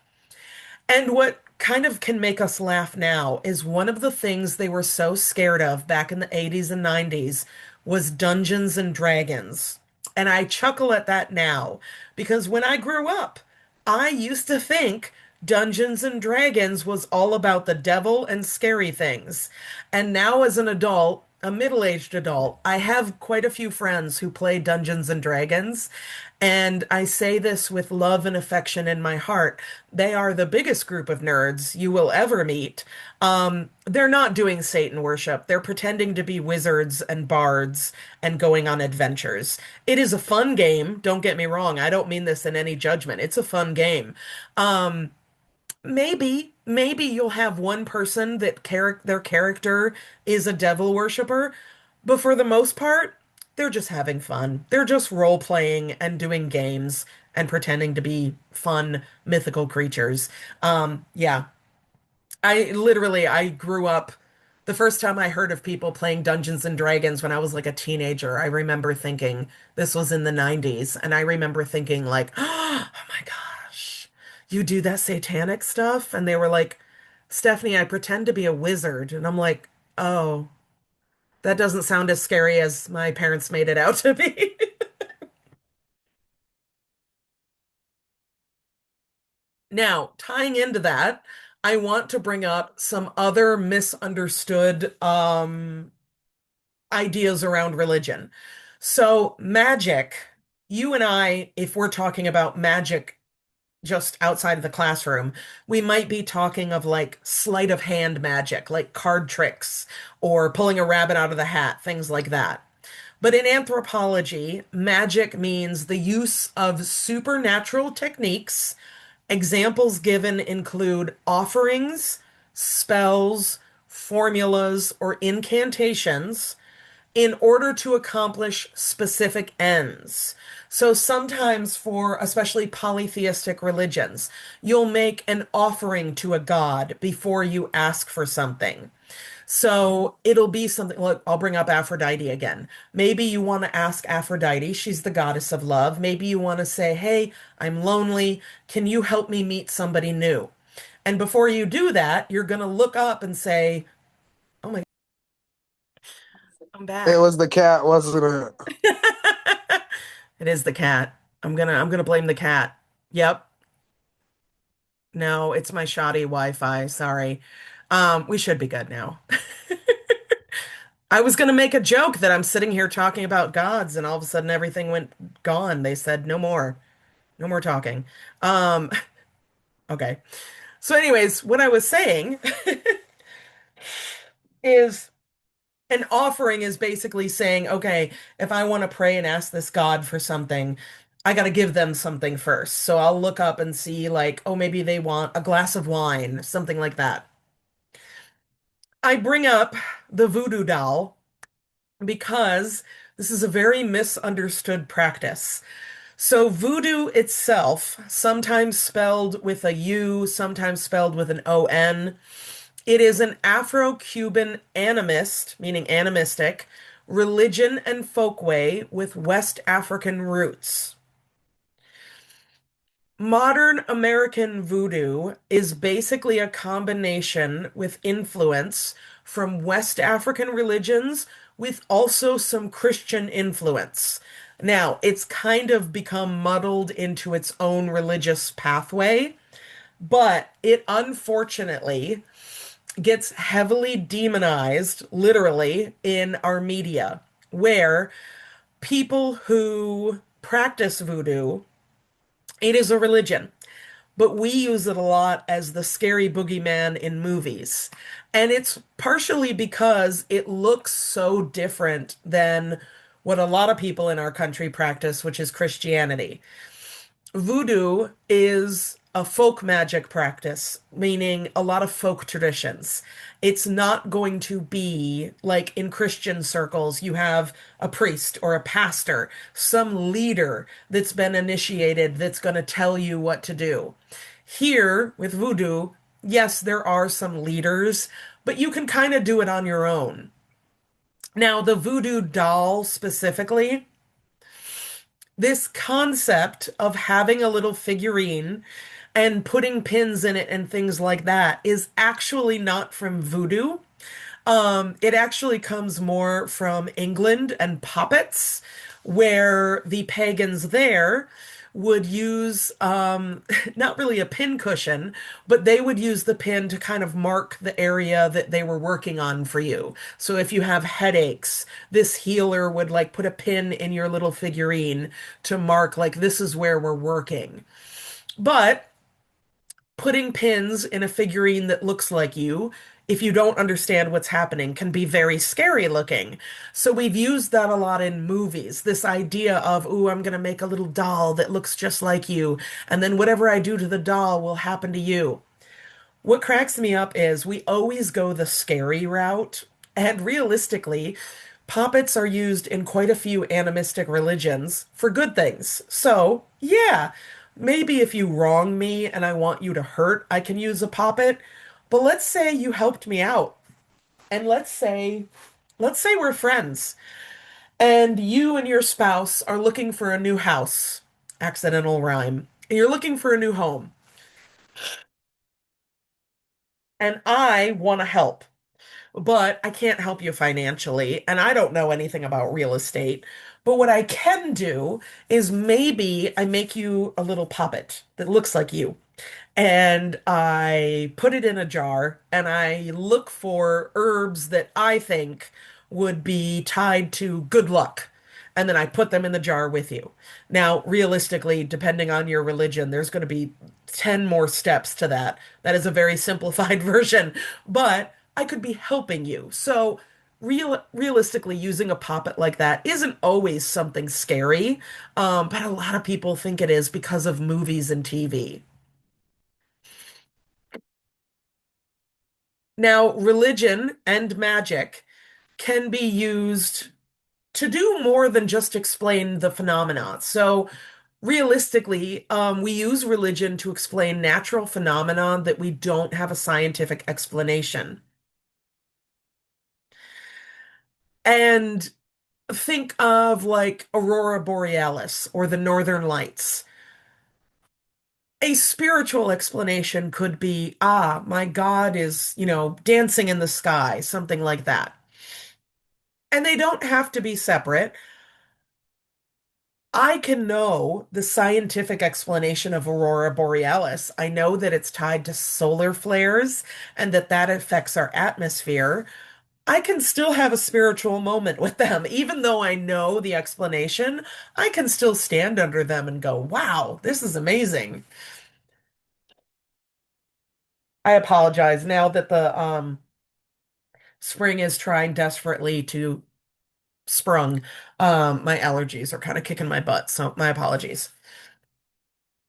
Speaker 1: And what kind of can make us laugh now is one of the things they were so scared of back in the 80s and 90s was Dungeons and Dragons. And I chuckle at that now because when I grew up, I used to think Dungeons and Dragons was all about the devil and scary things. And now, as an adult, a middle-aged adult, I have quite a few friends who play Dungeons and Dragons. And I say this with love and affection in my heart. They are the biggest group of nerds you will ever meet. They're not doing Satan worship. They're pretending to be wizards and bards and going on adventures. It is a fun game. Don't get me wrong. I don't mean this in any judgment. It's a fun game. Maybe you'll have one person that their character is a devil worshiper, but for the most part, they're just having fun. They're just role playing and doing games and pretending to be fun mythical creatures. Yeah, I grew up. The first time I heard of people playing Dungeons and Dragons when I was like a teenager, I remember thinking this was in the 90s, and I remember thinking like, oh my gosh, you do that satanic stuff? And they were like, Stephanie, I pretend to be a wizard. And I'm like, oh, that doesn't sound as scary as my parents made it out to be. Now, tying into that, I want to bring up some other misunderstood ideas around religion. So, magic, you and I, if we're talking about magic just outside of the classroom, we might be talking of like sleight of hand magic, like card tricks or pulling a rabbit out of the hat, things like that. But in anthropology, magic means the use of supernatural techniques. Examples given include offerings, spells, formulas, or incantations in order to accomplish specific ends. So sometimes for especially polytheistic religions, you'll make an offering to a god before you ask for something. So it'll be something, look, I'll bring up Aphrodite again. Maybe you want to ask Aphrodite, she's the goddess of love. Maybe you want to say, hey, I'm lonely. Can you help me meet somebody new? And before you do that, you're going to look up and say, oh my, I'm
Speaker 2: It
Speaker 1: back.
Speaker 2: was the cat, wasn't it?
Speaker 1: It is the cat. I'm gonna blame the cat. Yep. No, it's my shoddy Wi-Fi. Sorry. We should be good now. I was gonna make a joke that I'm sitting here talking about gods and all of a sudden everything went gone. They said no more. No more talking. Um, okay. So anyways, what I was saying is an offering is basically saying, okay, if I want to pray and ask this God for something, I got to give them something first. So I'll look up and see, like, oh, maybe they want a glass of wine, something like that. I bring up the voodoo doll because this is a very misunderstood practice. So voodoo itself, sometimes spelled with a U, sometimes spelled with an O-N, it is an Afro-Cuban animist, meaning animistic, religion and folkway with West African roots. Modern American voodoo is basically a combination with influence from West African religions with also some Christian influence. Now, it's kind of become muddled into its own religious pathway, but it unfortunately gets heavily demonized, literally, in our media, where people who practice voodoo, it is a religion, but we use it a lot as the scary boogeyman in movies. And it's partially because it looks so different than what a lot of people in our country practice, which is Christianity. Voodoo is a folk magic practice, meaning a lot of folk traditions. It's not going to be like in Christian circles, you have a priest or a pastor, some leader that's been initiated that's going to tell you what to do. Here with voodoo, yes, there are some leaders, but you can kind of do it on your own. Now, the voodoo doll specifically, this concept of having a little figurine and putting pins in it and things like that is actually not from voodoo. It actually comes more from England and puppets, where the pagans there would use not really a pin cushion, but they would use the pin to kind of mark the area that they were working on for you. So if you have headaches, this healer would like put a pin in your little figurine to mark like this is where we're working. But putting pins in a figurine that looks like you, if you don't understand what's happening, can be very scary looking. So we've used that a lot in movies. This idea of, ooh, I'm going to make a little doll that looks just like you, and then whatever I do to the doll will happen to you. What cracks me up is we always go the scary route, and realistically, puppets are used in quite a few animistic religions for good things. So, yeah, maybe if you wrong me and I want you to hurt, I can use a puppet. But let's say you helped me out, and let's say we're friends, and you and your spouse are looking for a new house. Accidental rhyme. And you're looking for a new home, and I want to help. But I can't help you financially, and I don't know anything about real estate. But what I can do is maybe I make you a little puppet that looks like you, and I put it in a jar, and I look for herbs that I think would be tied to good luck. And then I put them in the jar with you. Now, realistically, depending on your religion, there's going to be 10 more steps to that. That is a very simplified version, but I could be helping you. So, realistically, using a puppet like that isn't always something scary, but a lot of people think it is because of movies and TV. Now, religion and magic can be used to do more than just explain the phenomena. So, realistically, we use religion to explain natural phenomena that we don't have a scientific explanation. And think of like Aurora Borealis or the Northern Lights. A spiritual explanation could be, ah, my God is, dancing in the sky, something like that. And they don't have to be separate. I can know the scientific explanation of Aurora Borealis. I know that it's tied to solar flares and that that affects our atmosphere. I can still have a spiritual moment with them. Even though I know the explanation, I can still stand under them and go, wow, this is amazing. I apologize now that the spring is trying desperately to sprung. My allergies are kind of kicking my butt, so my apologies.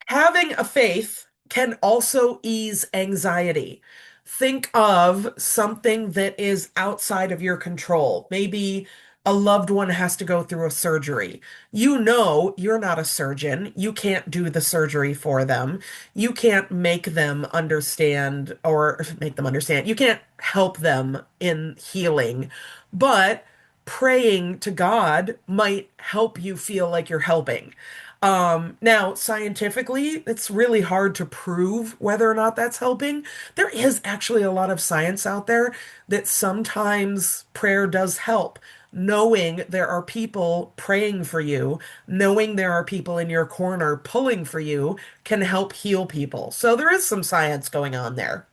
Speaker 1: Having a faith can also ease anxiety. Think of something that is outside of your control. Maybe a loved one has to go through a surgery. You know you're not a surgeon. You can't do the surgery for them. You can't make them understand or make them understand. You can't help them in healing. But praying to God might help you feel like you're helping. Now, scientifically, it's really hard to prove whether or not that's helping. There is actually a lot of science out there that sometimes prayer does help. Knowing there are people praying for you, knowing there are people in your corner pulling for you can help heal people. So there is some science going on there.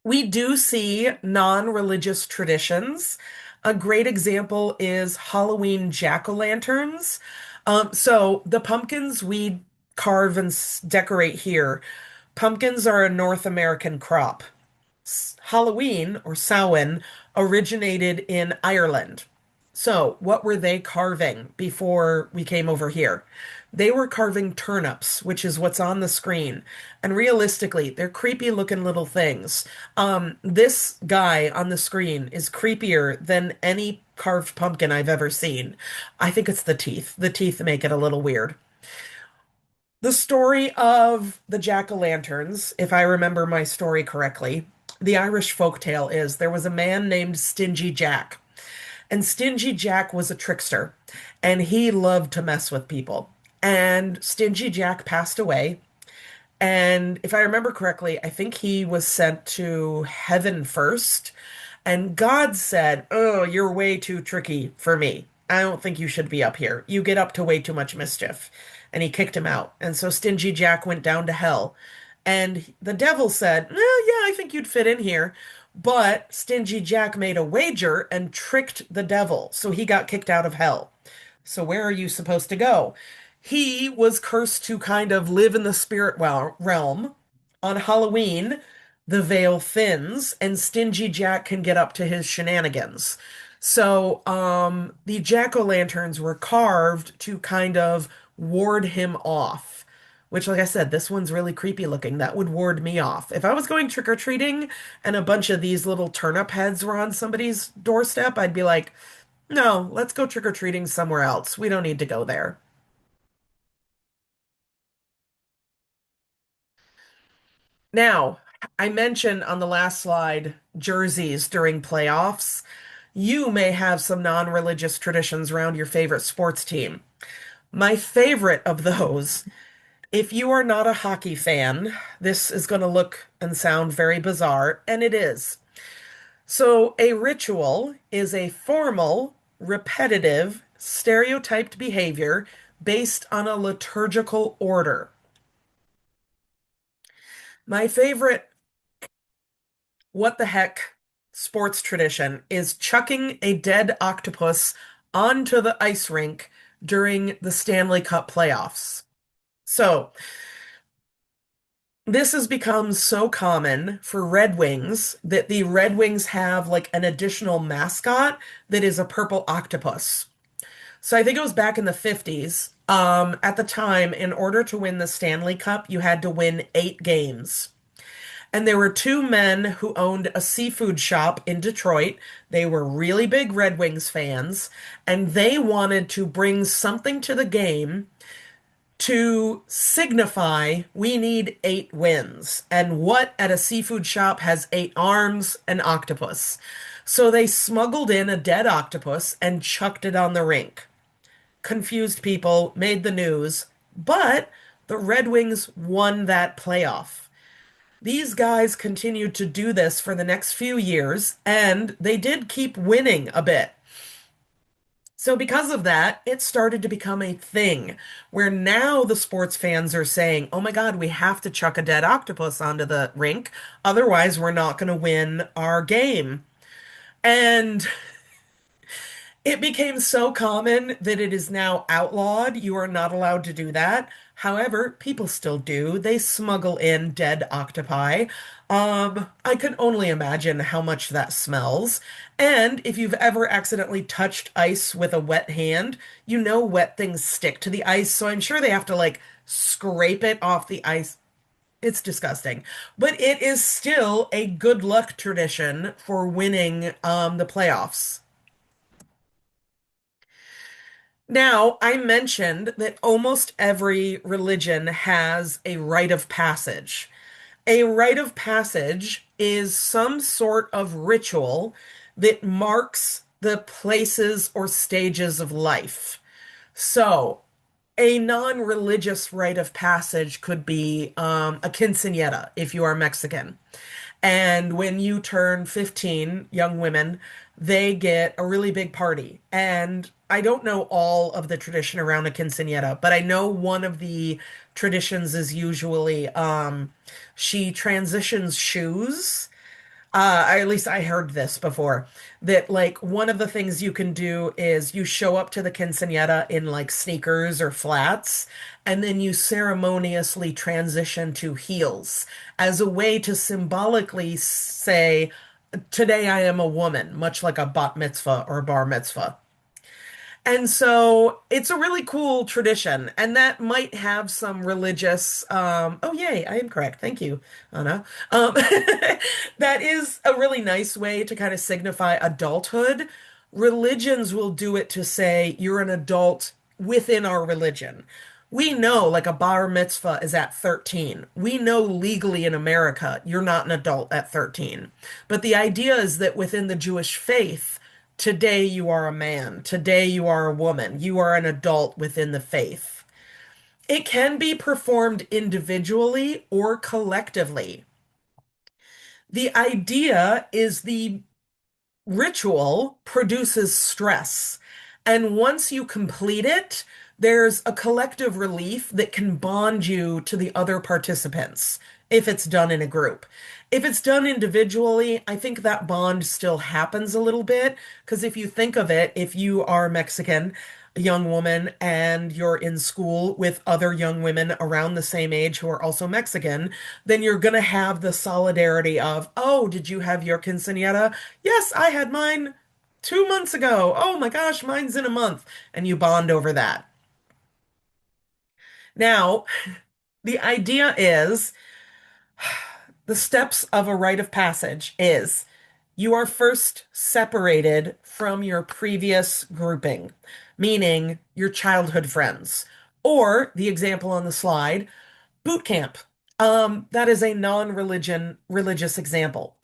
Speaker 1: We do see non-religious traditions. A great example is Halloween jack-o'-lanterns. So the pumpkins we carve and decorate here, pumpkins are a North American crop. Halloween or Samhain originated in Ireland. So, what were they carving before we came over here? They were carving turnips, which is what's on the screen. And realistically, they're creepy looking little things. This guy on the screen is creepier than any carved pumpkin I've ever seen. I think it's the teeth. The teeth make it a little weird. The story of the jack-o'-lanterns, if I remember my story correctly, the Irish folktale is there was a man named Stingy Jack. And Stingy Jack was a trickster, and he loved to mess with people. And Stingy Jack passed away. And if I remember correctly, I think he was sent to heaven first. And God said, oh, you're way too tricky for me. I don't think you should be up here. You get up to way too much mischief. And he kicked him out. And so Stingy Jack went down to hell. And the devil said, yeah, I think you'd fit in here. But Stingy Jack made a wager and tricked the devil. So he got kicked out of hell. So where are you supposed to go? He was cursed to kind of live in the spirit realm. On Halloween, the veil thins and Stingy Jack can get up to his shenanigans. So, the jack-o'-lanterns were carved to kind of ward him off. Which, like I said, this one's really creepy looking. That would ward me off. If I was going trick-or-treating and a bunch of these little turnip heads were on somebody's doorstep, I'd be like, no, let's go trick-or-treating somewhere else. We don't need to go there. Now, I mentioned on the last slide jerseys during playoffs. You may have some non-religious traditions around your favorite sports team. My favorite of those, if you are not a hockey fan, this is going to look and sound very bizarre, and it is. So, a ritual is a formal, repetitive, stereotyped behavior based on a liturgical order. My favorite what the heck sports tradition is chucking a dead octopus onto the ice rink during the Stanley Cup playoffs. So, this has become so common for Red Wings that the Red Wings have like an additional mascot that is a purple octopus. So I think it was back in the 50s. At the time, in order to win the Stanley Cup, you had to win 8 games. And there were two men who owned a seafood shop in Detroit. They were really big Red Wings fans, and they wanted to bring something to the game to signify we need 8 wins. And what at a seafood shop has 8 arms? An octopus. So they smuggled in a dead octopus and chucked it on the rink. Confused people, made the news, but the Red Wings won that playoff. These guys continued to do this for the next few years, and they did keep winning a bit. So, because of that, it started to become a thing where now the sports fans are saying, oh my God, we have to chuck a dead octopus onto the rink. Otherwise, we're not going to win our game. And it became so common that it is now outlawed. You are not allowed to do that. However, people still do. They smuggle in dead octopi. I can only imagine how much that smells. And if you've ever accidentally touched ice with a wet hand, you know wet things stick to the ice. So I'm sure they have to like scrape it off the ice. It's disgusting. But it is still a good luck tradition for winning the playoffs. Now, I mentioned that almost every religion has a rite of passage. A rite of passage is some sort of ritual that marks the places or stages of life. So, a non-religious rite of passage could be a quinceañera if you are Mexican. And when you turn 15, young women, they get a really big party. And I don't know all of the tradition around a quinceañera, but I know one of the traditions is usually she transitions shoes. At least I heard this before, that like one of the things you can do is you show up to the quinceañera in like sneakers or flats, and then you ceremoniously transition to heels as a way to symbolically say, today I am a woman, much like a bat mitzvah or bar mitzvah. And so it's a really cool tradition, and that might have some religious, oh yay, I am correct. Thank you, Anna. That is a really nice way to kind of signify adulthood. Religions will do it to say you're an adult within our religion. We know like a bar mitzvah is at 13. We know legally in America you're not an adult at 13. But the idea is that within the Jewish faith, today you are a man. Today you are a woman. You are an adult within the faith. It can be performed individually or collectively. The idea is the ritual produces stress. And once you complete it, there's a collective relief that can bond you to the other participants if it's done in a group. If it's done individually, I think that bond still happens a little bit. Because if you think of it, if you are Mexican, a young woman, and you're in school with other young women around the same age who are also Mexican, then you're going to have the solidarity of, oh, did you have your quinceañera? Yes, I had mine 2 months ago. Oh my gosh, mine's in a month. And you bond over that. Now, the idea is the steps of a rite of passage is you are first separated from your previous grouping, meaning your childhood friends, or the example on the slide, boot camp. That is a non-religious example.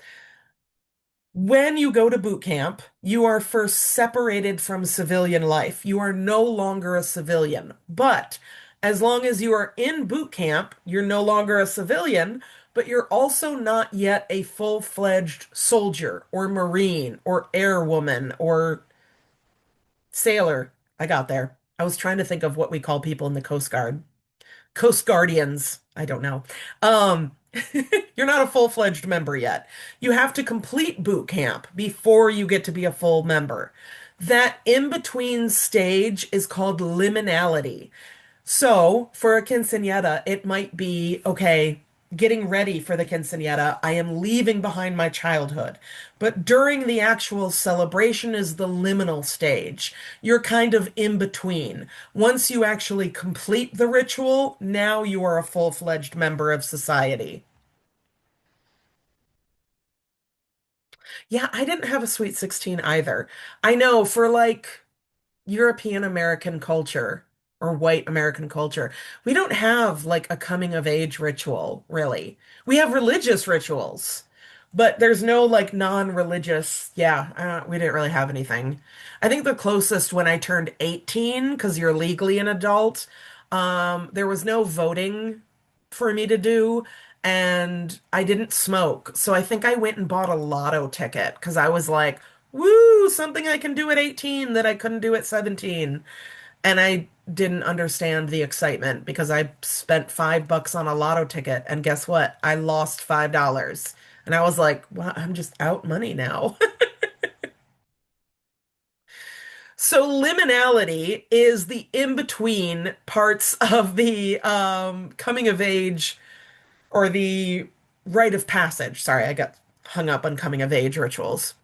Speaker 1: When you go to boot camp, you are first separated from civilian life. You are no longer a civilian. But as long as you are in boot camp, you're no longer a civilian, but you're also not yet a full-fledged soldier or Marine or airwoman or sailor. I got there. I was trying to think of what we call people in the Coast Guard. Coast Guardians. I don't know. Um, you're not a full-fledged member yet. You have to complete boot camp before you get to be a full member. That in-between stage is called liminality. So, for a quinceañera, it might be, okay, getting ready for the quinceañera, I am leaving behind my childhood. But during the actual celebration is the liminal stage. You're kind of in between. Once you actually complete the ritual, now you are a full-fledged member of society. Yeah, I didn't have a sweet 16 either. I know for like European American culture or white American culture, we don't have like a coming of age ritual, really. We have religious rituals, but there's no like non-religious. Yeah, we didn't really have anything. I think the closest when I turned 18, because you're legally an adult, there was no voting for me to do, and I didn't smoke. So I think I went and bought a lotto ticket because I was like, woo, something I can do at 18 that I couldn't do at 17. And I didn't understand the excitement because I spent $5 on a lotto ticket, and guess what? I lost $5. And I was like, well, I'm just out money now. So liminality is the in-between parts of the coming of age or the rite of passage. Sorry, I got hung up on coming of age rituals.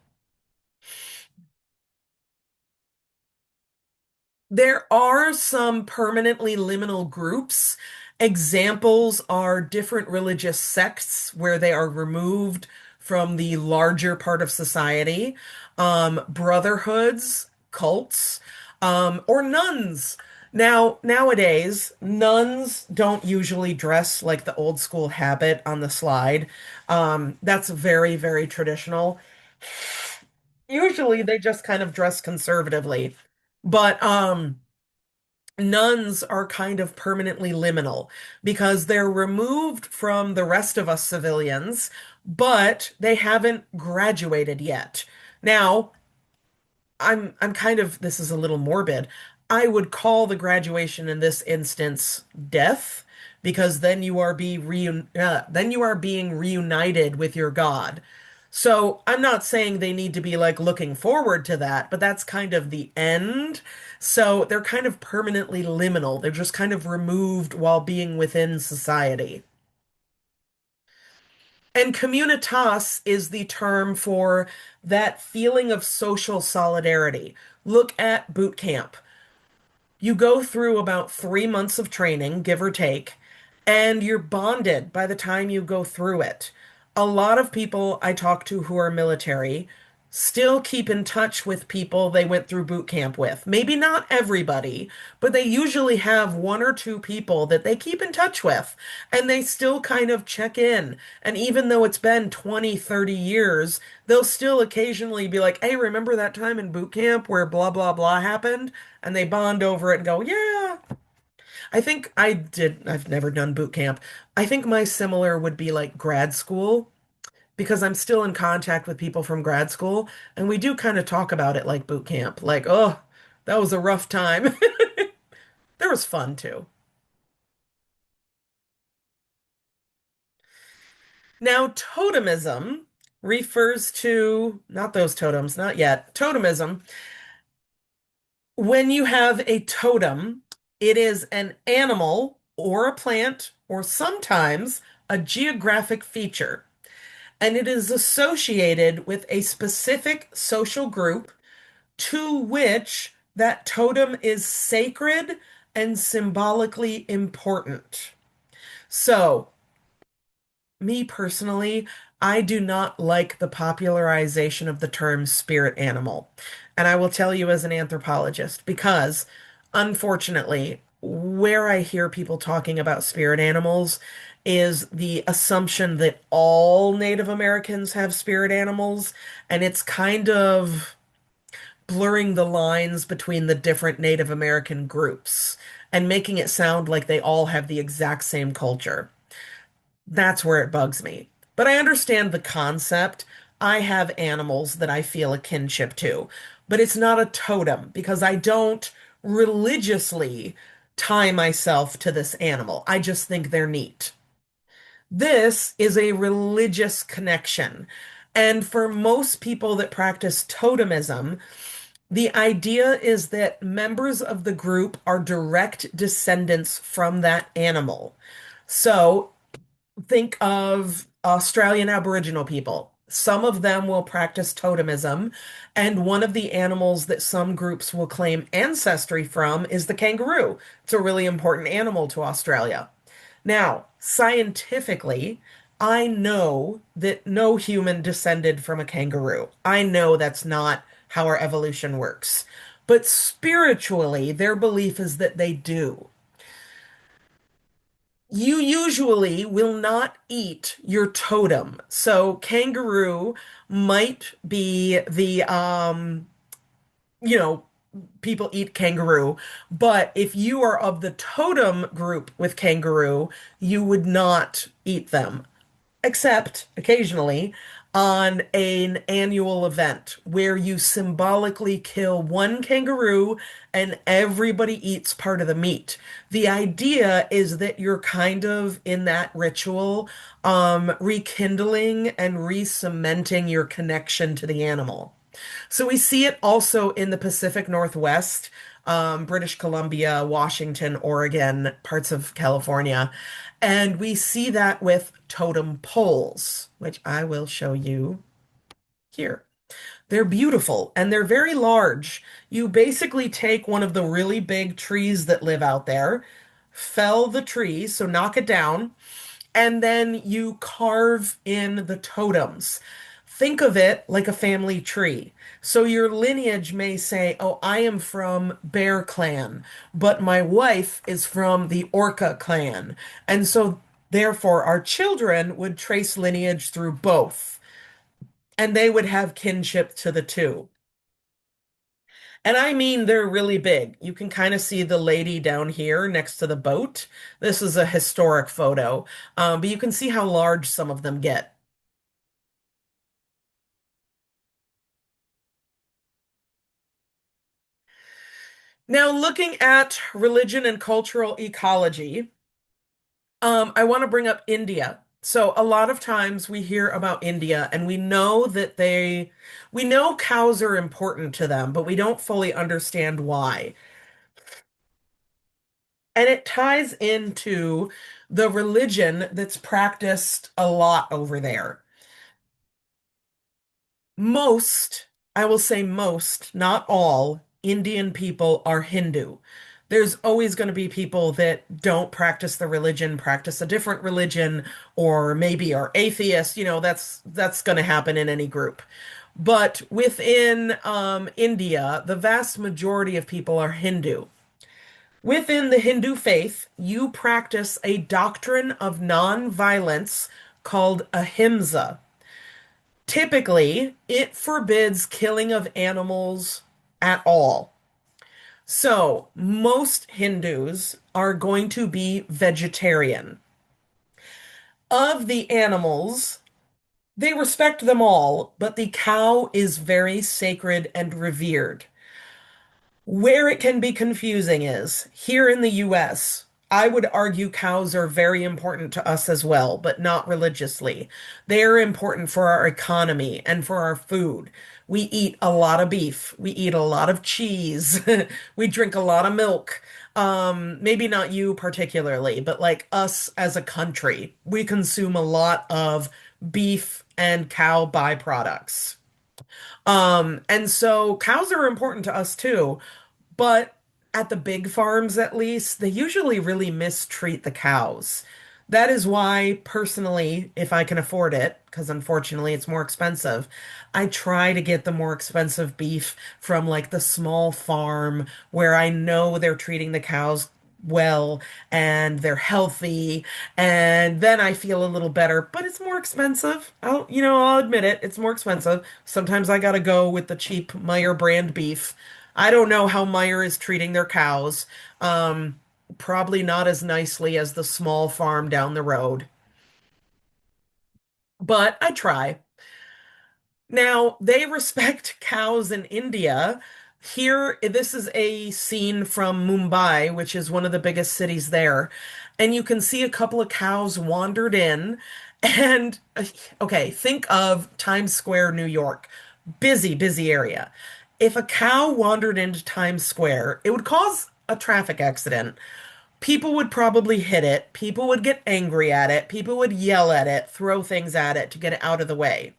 Speaker 1: There are some permanently liminal groups. Examples are different religious sects where they are removed from the larger part of society, brotherhoods, cults, or nuns. Now, nowadays, nuns don't usually dress like the old school habit on the slide. That's very, very traditional. Usually, they just kind of dress conservatively. But nuns are kind of permanently liminal because they're removed from the rest of us civilians, but they haven't graduated yet. Now, I'm kind of this is a little morbid. I would call the graduation in this instance death because then you are being reunited with your God. So I'm not saying they need to be like looking forward to that, but that's kind of the end. So they're kind of permanently liminal. They're just kind of removed while being within society. And communitas is the term for that feeling of social solidarity. Look at boot camp. You go through about 3 months of training, give or take, and you're bonded by the time you go through it. A lot of people I talk to who are military still keep in touch with people they went through boot camp with. Maybe not everybody, but they usually have one or two people that they keep in touch with, and they still kind of check in. And even though it's been 20, 30 years, they'll still occasionally be like, hey, remember that time in boot camp where blah, blah, blah happened? And they bond over it and go, yeah. I've never done boot camp. I think my similar would be like grad school because I'm still in contact with people from grad school and we do kind of talk about it like boot camp. Like, oh, That was a rough time. There was fun too. Now, totemism refers to, not those totems, not yet. Totemism, when you have a totem, it is an animal or a plant or sometimes a geographic feature, and it is associated with a specific social group to which that totem is sacred and symbolically important. So, me personally, I do not like the popularization of the term spirit animal. And I will tell you as an anthropologist, because unfortunately, where I hear people talking about spirit animals is the assumption that all Native Americans have spirit animals, and it's kind of blurring the lines between the different Native American groups and making it sound like they all have the exact same culture. That's where it bugs me. But I understand the concept. I have animals that I feel a kinship to, but it's not a totem because I don't religiously tie myself to this animal. I just think they're neat. This is a religious connection. And for most people that practice totemism, the idea is that members of the group are direct descendants from that animal. So think of Australian Aboriginal people. Some of them will practice totemism, and one of the animals that some groups will claim ancestry from is the kangaroo. It's a really important animal to Australia. Now, scientifically, I know that no human descended from a kangaroo. I know that's not how our evolution works. But spiritually, their belief is that they do. You usually will not eat your totem. So kangaroo might be you know, people eat kangaroo, but if you are of the totem group with kangaroo, you would not eat them except occasionally on an annual event where you symbolically kill one kangaroo and everybody eats part of the meat. The idea is that you're kind of in that ritual, rekindling and re-cementing your connection to the animal. So we see it also in the Pacific Northwest, British Columbia, Washington, Oregon, parts of California. And we see that with totem poles, which I will show you here. They're beautiful and they're very large. You basically take one of the really big trees that live out there, fell the tree, so knock it down, and then you carve in the totems. Think of it like a family tree. So your lineage may say, "Oh, I am from Bear Clan, but my wife is from the Orca clan." And so therefore our children would trace lineage through both, and they would have kinship to the two. And I mean, they're really big. You can kind of see the lady down here next to the boat. This is a historic photo, but you can see how large some of them get. Now, looking at religion and cultural ecology, I want to bring up India. So, a lot of times we hear about India and we know that we know cows are important to them, but we don't fully understand why. And it ties into the religion that's practiced a lot over there. Most, I will say most, not all, Indian people are Hindu. There's always going to be people that don't practice the religion, practice a different religion, or maybe are atheists. That's going to happen in any group. But within India, the vast majority of people are Hindu. Within the Hindu faith, you practice a doctrine of non-violence called ahimsa. Typically, it forbids killing of animals at all. So, most Hindus are going to be vegetarian. Of the animals, they respect them all, but the cow is very sacred and revered. Where it can be confusing is here in the US, I would argue cows are very important to us as well, but not religiously. They are important for our economy and for our food. We eat a lot of beef. We eat a lot of cheese. We drink a lot of milk. Maybe not you particularly, but like us as a country, we consume a lot of beef and cow byproducts. And so cows are important to us too. But at the big farms, at least, they usually really mistreat the cows. That is why, personally, if I can afford it, because unfortunately it's more expensive, I try to get the more expensive beef from like the small farm where I know they're treating the cows well and they're healthy, and then I feel a little better, but it's more expensive. I'll admit it, it's more expensive. Sometimes I gotta go with the cheap Meyer brand beef. I don't know how Meyer is treating their cows. Probably not as nicely as the small farm down the road, but I try. Now, they respect cows in India. Here, this is a scene from Mumbai, which is one of the biggest cities there. And you can see a couple of cows wandered in. And, okay, think of Times Square, New York. Busy, busy area. If a cow wandered into Times Square, it would cause a traffic accident. People would probably hit it. People would get angry at it. People would yell at it, throw things at it to get it out of the way.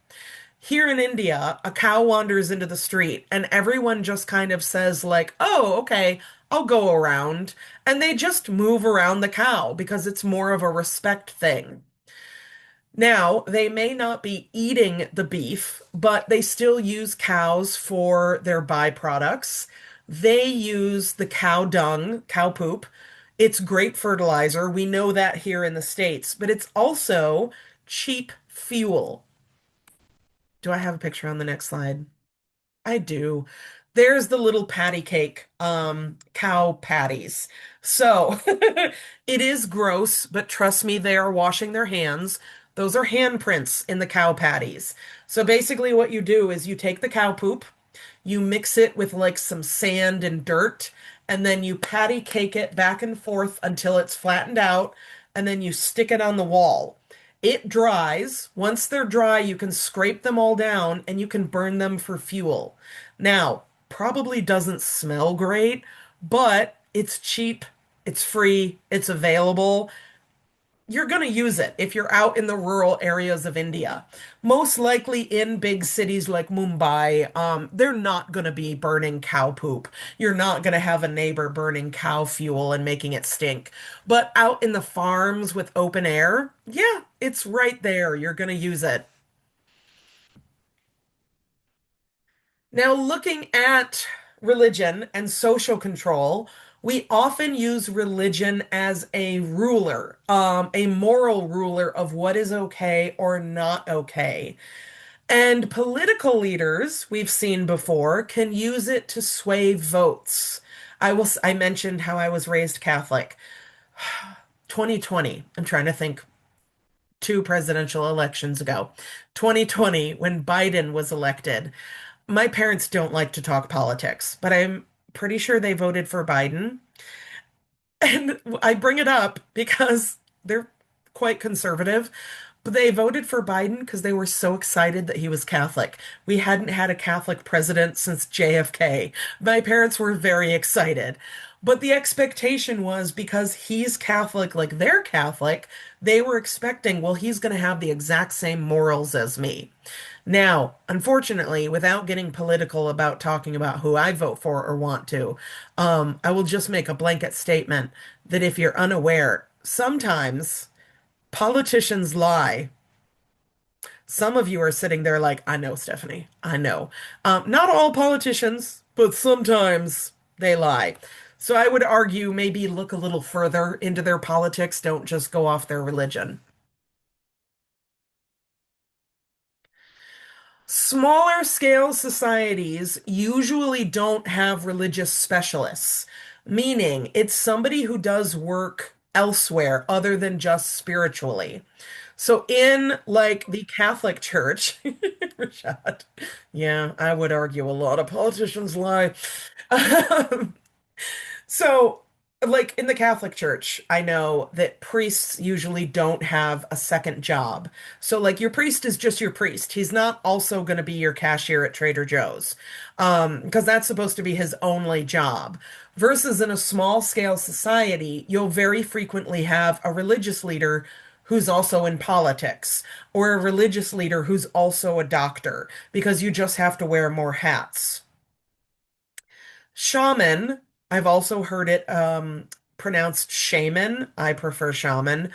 Speaker 1: Here in India, a cow wanders into the street and everyone just kind of says like, "Oh, okay, I'll go around." And they just move around the cow because it's more of a respect thing. Now, they may not be eating the beef, but they still use cows for their byproducts. They use the cow dung, cow poop. It's great fertilizer. We know that here in the States, but it's also cheap fuel. Do I have a picture on the next slide? I do. There's the little patty cake, cow patties. So it is gross, but trust me, they are washing their hands. Those are handprints in the cow patties. So basically, what you do is you take the cow poop, you mix it with like some sand and dirt, and then you patty cake it back and forth until it's flattened out, and then you stick it on the wall. It dries. Once they're dry, you can scrape them all down and you can burn them for fuel. Now, probably doesn't smell great, but it's cheap, it's free, it's available. You're going to use it if you're out in the rural areas of India. Most likely in big cities like Mumbai, they're not going to be burning cow poop. You're not going to have a neighbor burning cow fuel and making it stink. But out in the farms with open air, yeah, it's right there. You're going to use it. Now, looking at religion and social control, we often use religion as a ruler, a moral ruler of what is okay or not okay. And political leaders, we've seen before, can use it to sway votes. I mentioned how I was raised Catholic. 2020, I'm trying to think, two presidential elections ago. 2020, when Biden was elected. My parents don't like to talk politics, but I'm pretty sure they voted for Biden. And I bring it up because they're quite conservative, but they voted for Biden because they were so excited that he was Catholic. We hadn't had a Catholic president since JFK. My parents were very excited. But the expectation was because he's Catholic, like they're Catholic, they were expecting, well, he's going to have the exact same morals as me. Now, unfortunately, without getting political about talking about who I vote for or want to, I will just make a blanket statement that if you're unaware, sometimes politicians lie. Some of you are sitting there like, I know, Stephanie, I know. Not all politicians, but sometimes they lie. So I would argue maybe look a little further into their politics. Don't just go off their religion. Smaller scale societies usually don't have religious specialists, meaning it's somebody who does work elsewhere other than just spiritually. So in like the Catholic Church, Rashad, yeah, I would argue a lot of politicians lie. Um, so, like in the Catholic Church, I know that priests usually don't have a second job. So, like, your priest is just your priest. He's not also going to be your cashier at Trader Joe's, because that's supposed to be his only job. Versus in a small scale society, you'll very frequently have a religious leader who's also in politics, or a religious leader who's also a doctor, because you just have to wear more hats. Shaman, I've also heard it pronounced shaman. I prefer shaman.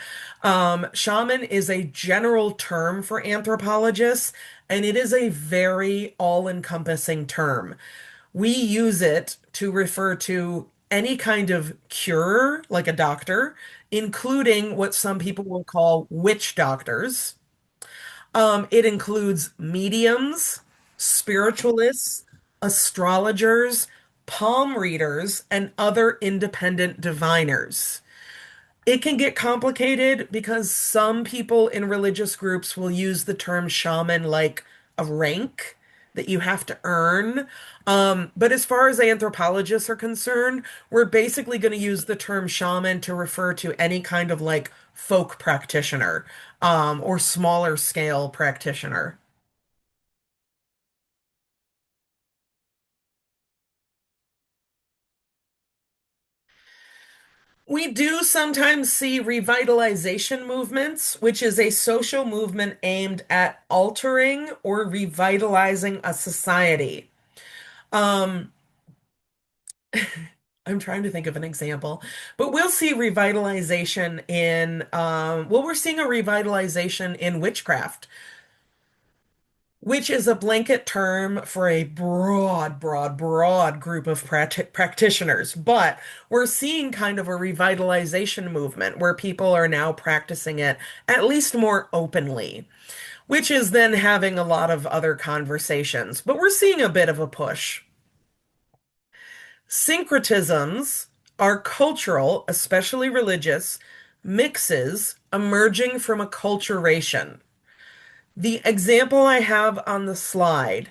Speaker 1: Shaman is a general term for anthropologists, and it is a very all-encompassing term. We use it to refer to any kind of cure, like a doctor, including what some people will call witch doctors. It includes mediums, spiritualists, astrologers, palm readers, and other independent diviners. It can get complicated because some people in religious groups will use the term shaman like a rank that you have to earn. But as far as anthropologists are concerned, we're basically going to use the term shaman to refer to any kind of like folk practitioner, or smaller scale practitioner. We do sometimes see revitalization movements, which is a social movement aimed at altering or revitalizing a society. Um, I'm trying to think of an example, but we'll see revitalization in, well, we're seeing a revitalization in witchcraft, which is a blanket term for a broad group of practitioners. But we're seeing kind of a revitalization movement where people are now practicing it at least more openly, which is then having a lot of other conversations. But we're seeing a bit of a push. Syncretisms are cultural, especially religious, mixes emerging from acculturation. The example I have on the slide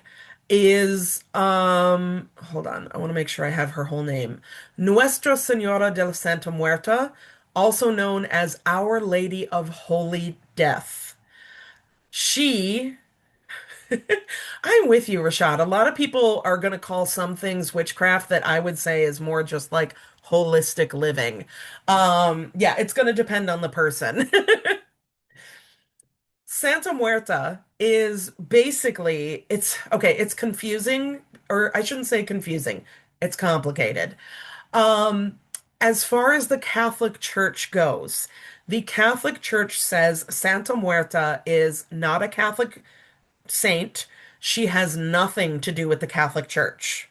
Speaker 1: is hold on, I want to make sure I have her whole name. Nuestra Señora de la Santa Muerta, also known as Our Lady of Holy Death. She I'm with you, Rashad. A lot of people are going to call some things witchcraft that I would say is more just like holistic living. Yeah, it's going to depend on the person. Santa Muerta is basically, it's okay, it's confusing, or I shouldn't say confusing, it's complicated. Um, as far as the Catholic Church goes, the Catholic Church says Santa Muerta is not a Catholic saint. She has nothing to do with the Catholic Church.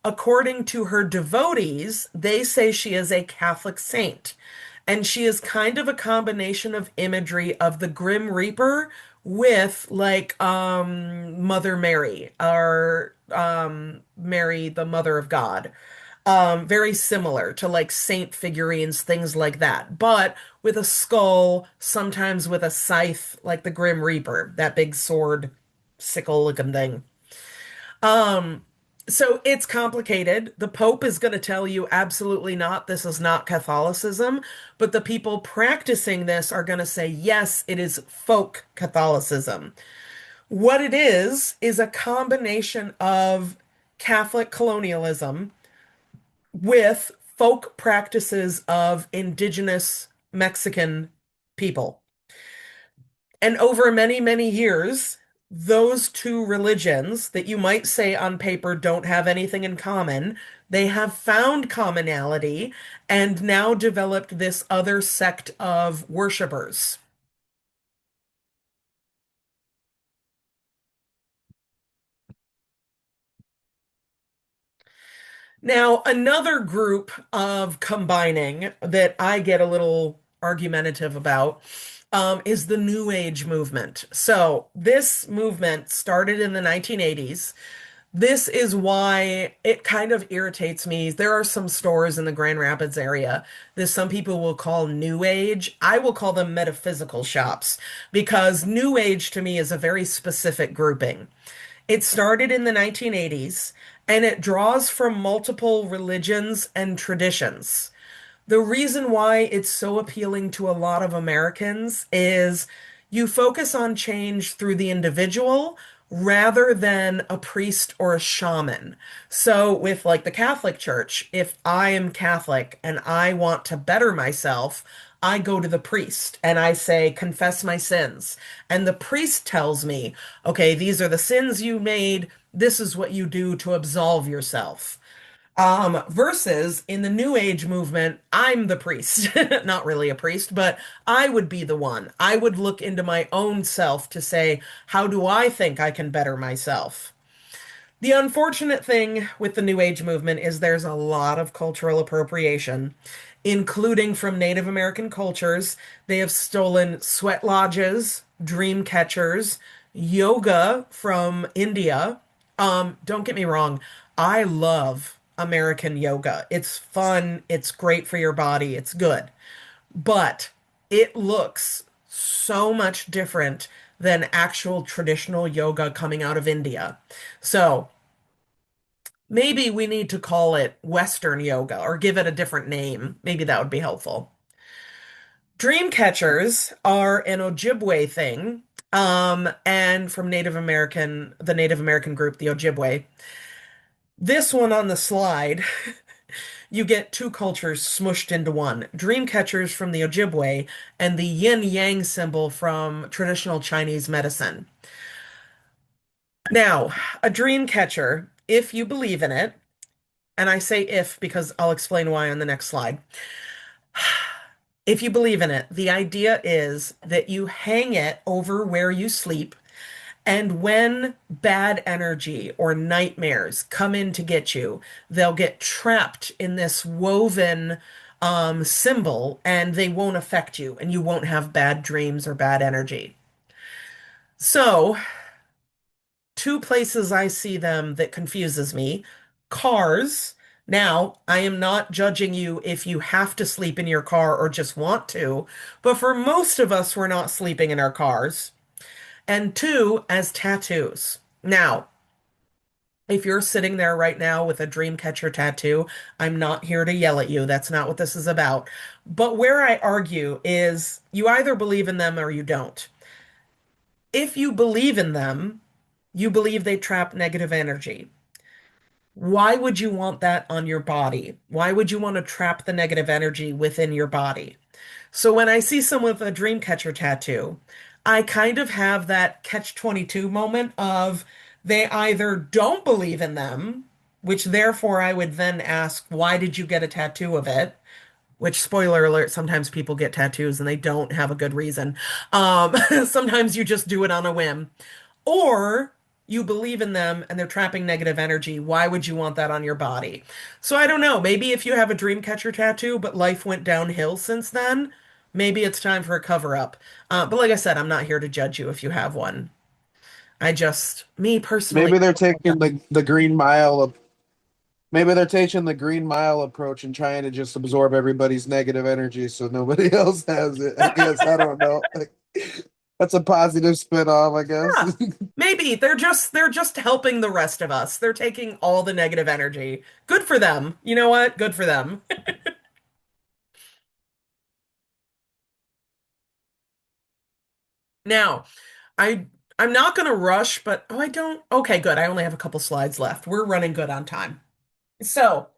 Speaker 1: According to her devotees, they say she is a Catholic saint. And she is kind of a combination of imagery of the Grim Reaper with like Mother Mary, or Mary, the Mother of God. Very similar to like saint figurines, things like that, but with a skull, sometimes with a scythe, like the Grim Reaper, that big sword, sickle looking thing. Um, so it's complicated. The Pope is going to tell you absolutely not, this is not Catholicism, but the people practicing this are going to say, yes, it is folk Catholicism. What it is a combination of Catholic colonialism with folk practices of indigenous Mexican people. And over many, many years, those two religions that you might say on paper don't have anything in common, they have found commonality and now developed this other sect of worshipers. Now, another group of combining that I get a little argumentative about is the New Age movement. So, this movement started in the 1980s. This is why it kind of irritates me. There are some stores in the Grand Rapids area that some people will call New Age. I will call them metaphysical shops because New Age to me is a very specific grouping. It started in the 1980s and it draws from multiple religions and traditions. The reason why it's so appealing to a lot of Americans is you focus on change through the individual rather than a priest or a shaman. So, with like the Catholic Church, if I am Catholic and I want to better myself, I go to the priest and I say, confess my sins. And the priest tells me, okay, these are the sins you made. This is what you do to absolve yourself. Versus in the New Age movement, I'm the priest. Not really a priest, but I would be the one. I would look into my own self to say, how do I think I can better myself? The unfortunate thing with the New Age movement is there's a lot of cultural appropriation, including from Native American cultures. They have stolen sweat lodges, dream catchers, yoga from India. Don't get me wrong, I love American yoga. It's fun, it's great for your body, it's good. But it looks so much different than actual traditional yoga coming out of India. So maybe we need to call it Western yoga or give it a different name. Maybe that would be helpful. Dream catchers are an Ojibwe thing, and from the Native American group, the Ojibwe. This one on the slide, you get two cultures smushed into one. Dream catchers from the Ojibwe and the yin yang symbol from traditional Chinese medicine. Now, a dream catcher, if you believe in it, and I say if because I'll explain why on the next slide. If you believe in it, the idea is that you hang it over where you sleep, and when bad energy or nightmares come in to get you, they'll get trapped in this woven symbol and they won't affect you, and you won't have bad dreams or bad energy. So, two places I see them that confuses me. Cars. Now, I am not judging you if you have to sleep in your car or just want to, but for most of us, we're not sleeping in our cars. And two, as tattoos. Now, if you're sitting there right now with a dream catcher tattoo, I'm not here to yell at you. That's not what this is about. But where I argue is you either believe in them or you don't. If you believe in them, you believe they trap negative energy. Why would you want that on your body? Why would you want to trap the negative energy within your body? So when I see someone with a dream catcher tattoo, I kind of have that catch-22 moment of they either don't believe in them, which therefore I would then ask, why did you get a tattoo of it? Which, spoiler alert, sometimes people get tattoos and they don't have a good reason. Sometimes you just do it on a whim. Or you believe in them and they're trapping negative energy. Why would you want that on your body? So I don't know. Maybe if you have a dream catcher tattoo, but life went downhill since then, maybe it's time for a cover up. But like I said, I'm not here to judge you if you have one. Me personally,
Speaker 2: Maybe they're taking the Green Mile of maybe they're taking the Green Mile approach and trying to just absorb everybody's negative energy so nobody else has it. I guess I don't know. Like, that's a positive spin off, I guess.
Speaker 1: yeah, maybe they're just helping the rest of us. They're taking all the negative energy. Good for them. You know what? Good for them. Now, I I'm not gonna rush, but oh, I don't. Okay, good. I only have a couple slides left. We're running good on time. So,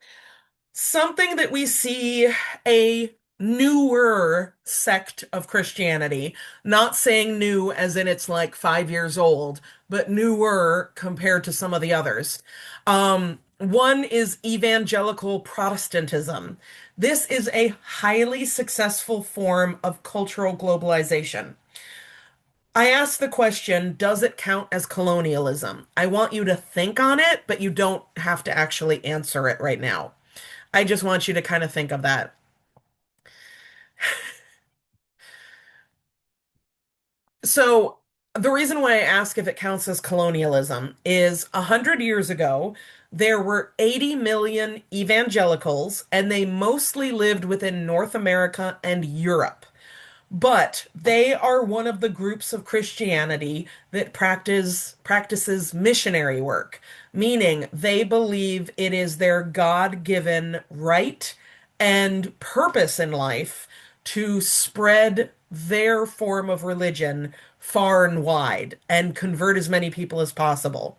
Speaker 1: something that we see a newer sect of Christianity, not saying new as in it's like 5 years old, but newer compared to some of the others. One is evangelical Protestantism. This is a highly successful form of cultural globalization. I asked the question, does it count as colonialism? I want you to think on it, but you don't have to actually answer it right now. I just want you to kind of think of that. So, The reason why I ask if it counts as colonialism is 100 years ago, there were 80 million evangelicals, and they mostly lived within North America and Europe. But they are one of the groups of Christianity that practices missionary work, meaning they believe it is their God-given right and purpose in life to spread their form of religion far and wide and convert as many people as possible.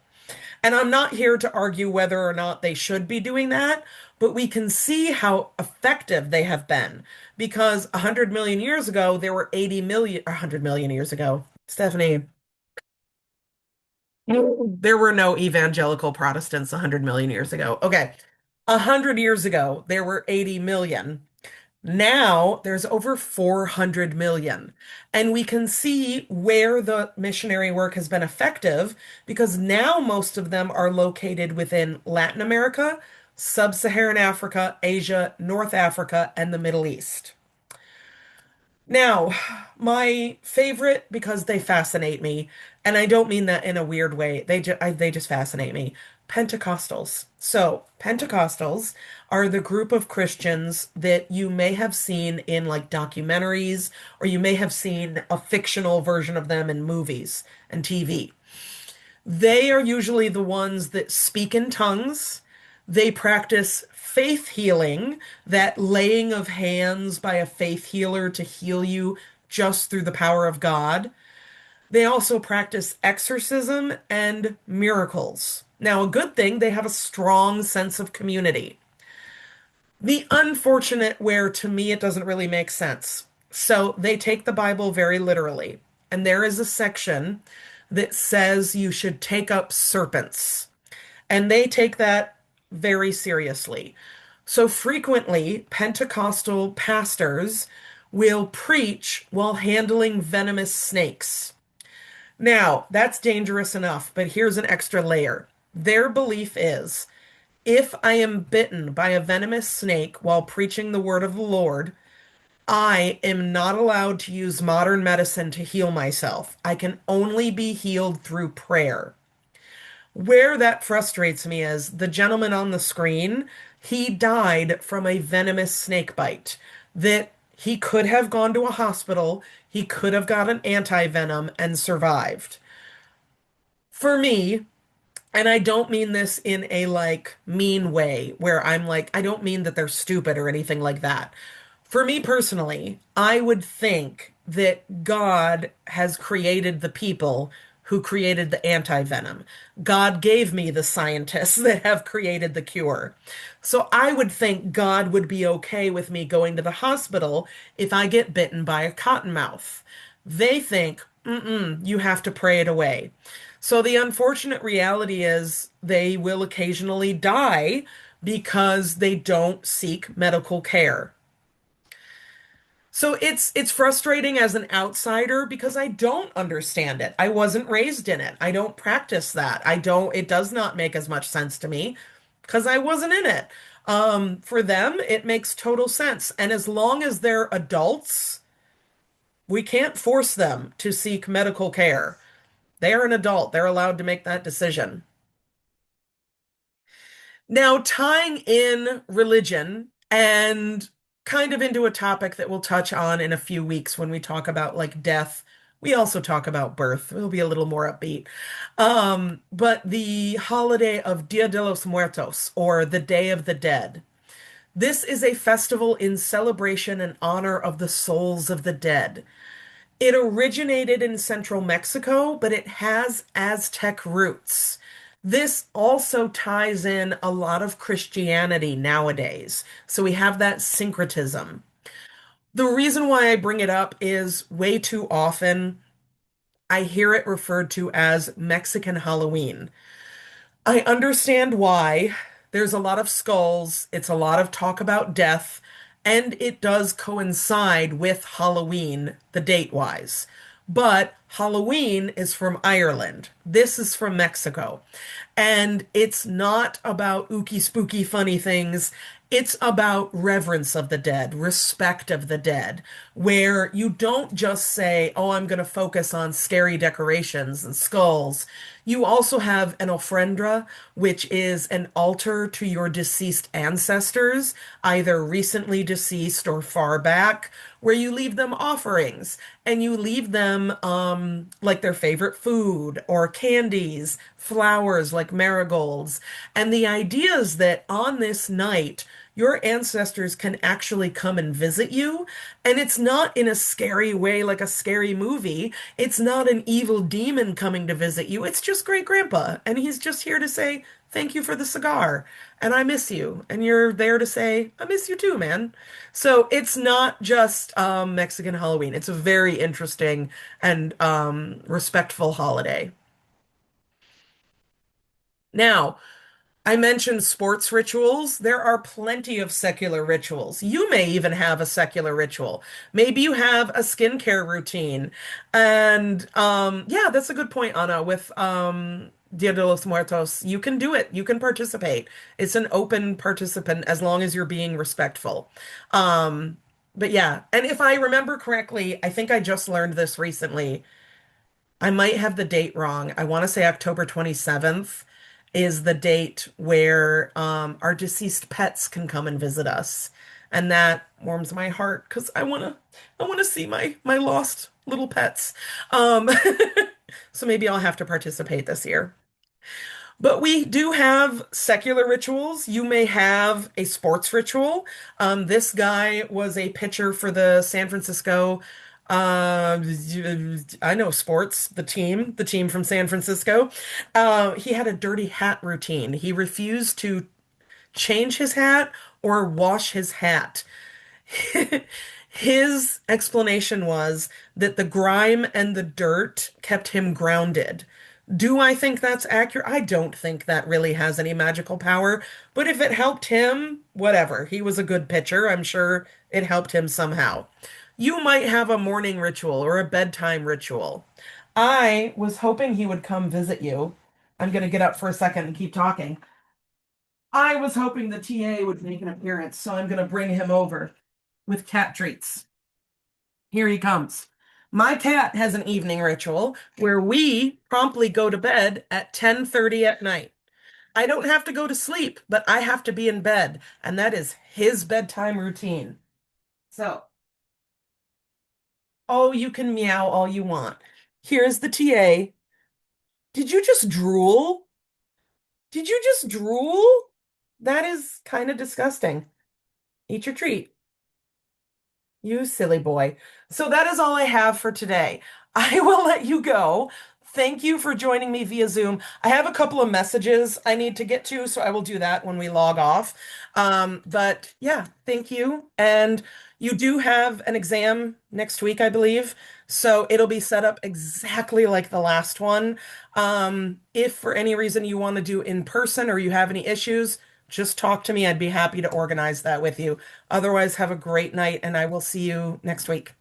Speaker 1: And I'm not here to argue whether or not they should be doing that, but we can see how effective they have been. Because 100 million years ago, there were 80 million, or 100 million years ago, Stephanie, there were no evangelical Protestants 100 million years ago. Okay. 100 years ago, there were 80 million. Now there's over 400 million. And we can see where the missionary work has been effective because now most of them are located within Latin America, Sub-Saharan Africa, Asia, North Africa, and the Middle East. Now, my favorite because they fascinate me, and I don't mean that in a weird way. They just fascinate me. Pentecostals. So, Pentecostals are the group of Christians that you may have seen in like documentaries, or you may have seen a fictional version of them in movies and TV. They are usually the ones that speak in tongues. They practice faith healing, that laying of hands by a faith healer to heal you just through the power of God. They also practice exorcism and miracles. Now, a good thing, they have a strong sense of community. The unfortunate where to me it doesn't really make sense. So they take the Bible very literally, and there is a section that says you should take up serpents. And they take that very seriously. So frequently, Pentecostal pastors will preach while handling venomous snakes. Now, that's dangerous enough, but here's an extra layer. Their belief is if I am bitten by a venomous snake while preaching the word of the Lord, I am not allowed to use modern medicine to heal myself. I can only be healed through prayer. Where that frustrates me is the gentleman on the screen, he died from a venomous snake bite that he could have gone to a hospital, he could have got an anti-venom and survived. For me, and I don't mean this in a like mean way where I'm like, I don't mean that they're stupid or anything like that. For me personally, I would think that God has created the people who created the anti-venom. God gave me the scientists that have created the cure. So I would think God would be okay with me going to the hospital if I get bitten by a cottonmouth. They think, you have to pray it away. So the unfortunate reality is they will occasionally die because they don't seek medical care. So it's frustrating as an outsider because I don't understand it. I wasn't raised in it. I don't practice that. I don't, it does not make as much sense to me because I wasn't in it. For them, it makes total sense. And as long as they're adults, we can't force them to seek medical care. They're an adult. They're allowed to make that decision. Now, tying in religion and kind of into a topic that we'll touch on in a few weeks when we talk about like death, we also talk about birth. It'll be a little more upbeat. But the holiday of Dia de los Muertos, or the Day of the Dead. This is a festival in celebration and honor of the souls of the dead. It originated in central Mexico, but it has Aztec roots. This also ties in a lot of Christianity nowadays. So we have that syncretism. The reason why I bring it up is way too often I hear it referred to as Mexican Halloween. I understand why. There's a lot of skulls, it's a lot of talk about death, and it does coincide with Halloween, the date-wise. But Halloween is from Ireland. This is from Mexico. And it's not about ooky spooky funny things. It's about reverence of the dead, respect of the dead, where you don't just say, oh, I'm going to focus on scary decorations and skulls. You also have an ofrenda, which is an altar to your deceased ancestors, either recently deceased or far back, where you leave them offerings and you leave them like their favorite food or candies, flowers like marigolds. And the idea is that on this night, your ancestors can actually come and visit you. And it's not in a scary way, like a scary movie. It's not an evil demon coming to visit you. It's just great grandpa. And he's just here to say, thank you for the cigar. And I miss you. And you're there to say, I miss you too, man. So it's not just Mexican Halloween. It's a very interesting and respectful holiday. Now, I mentioned sports rituals. There are plenty of secular rituals. You may even have a secular ritual. Maybe you have a skincare routine. And yeah, that's a good point, Anna, with Dia de los Muertos. You can do it. You can participate. It's an open participant as long as you're being respectful. Um, but yeah, and if I remember correctly, I think I just learned this recently. I might have the date wrong. I want to say October 27th is the date where our deceased pets can come and visit us. And that warms my heart because I want to see my lost little pets. Um, so maybe I'll have to participate this year. But we do have secular rituals. You may have a sports ritual. This guy was a pitcher for the San Francisco. Uh, I know sports, the team from San Francisco. He had a dirty hat routine. He refused to change his hat or wash his hat. His explanation was that the grime and the dirt kept him grounded. Do I think that's accurate? I don't think that really has any magical power, but if it helped him, whatever. He was a good pitcher. I'm sure it helped him somehow. You might have a morning ritual or a bedtime ritual. I was hoping he would come visit you. I'm going to get up for a second and keep talking. I was hoping the TA would make an appearance, so I'm going to bring him over with cat treats. Here he comes. My cat has an evening ritual where we promptly go to bed at 10:30 at night. I don't have to go to sleep, but I have to be in bed, and that is his bedtime routine. So, oh, you can meow all you want. Here's the TA. Did you just drool? Did you just drool? That is kind of disgusting. Eat your treat. You silly boy. So that is all I have for today. I will let you go. Thank you for joining me via Zoom. I have a couple of messages I need to get to, so I will do that when we log off. But yeah, thank you. And you do have an exam next week, I believe. So it'll be set up exactly like the last one. If for any reason you want to do in person or you have any issues, just talk to me. I'd be happy to organize that with you. Otherwise, have a great night, and I will see you next week.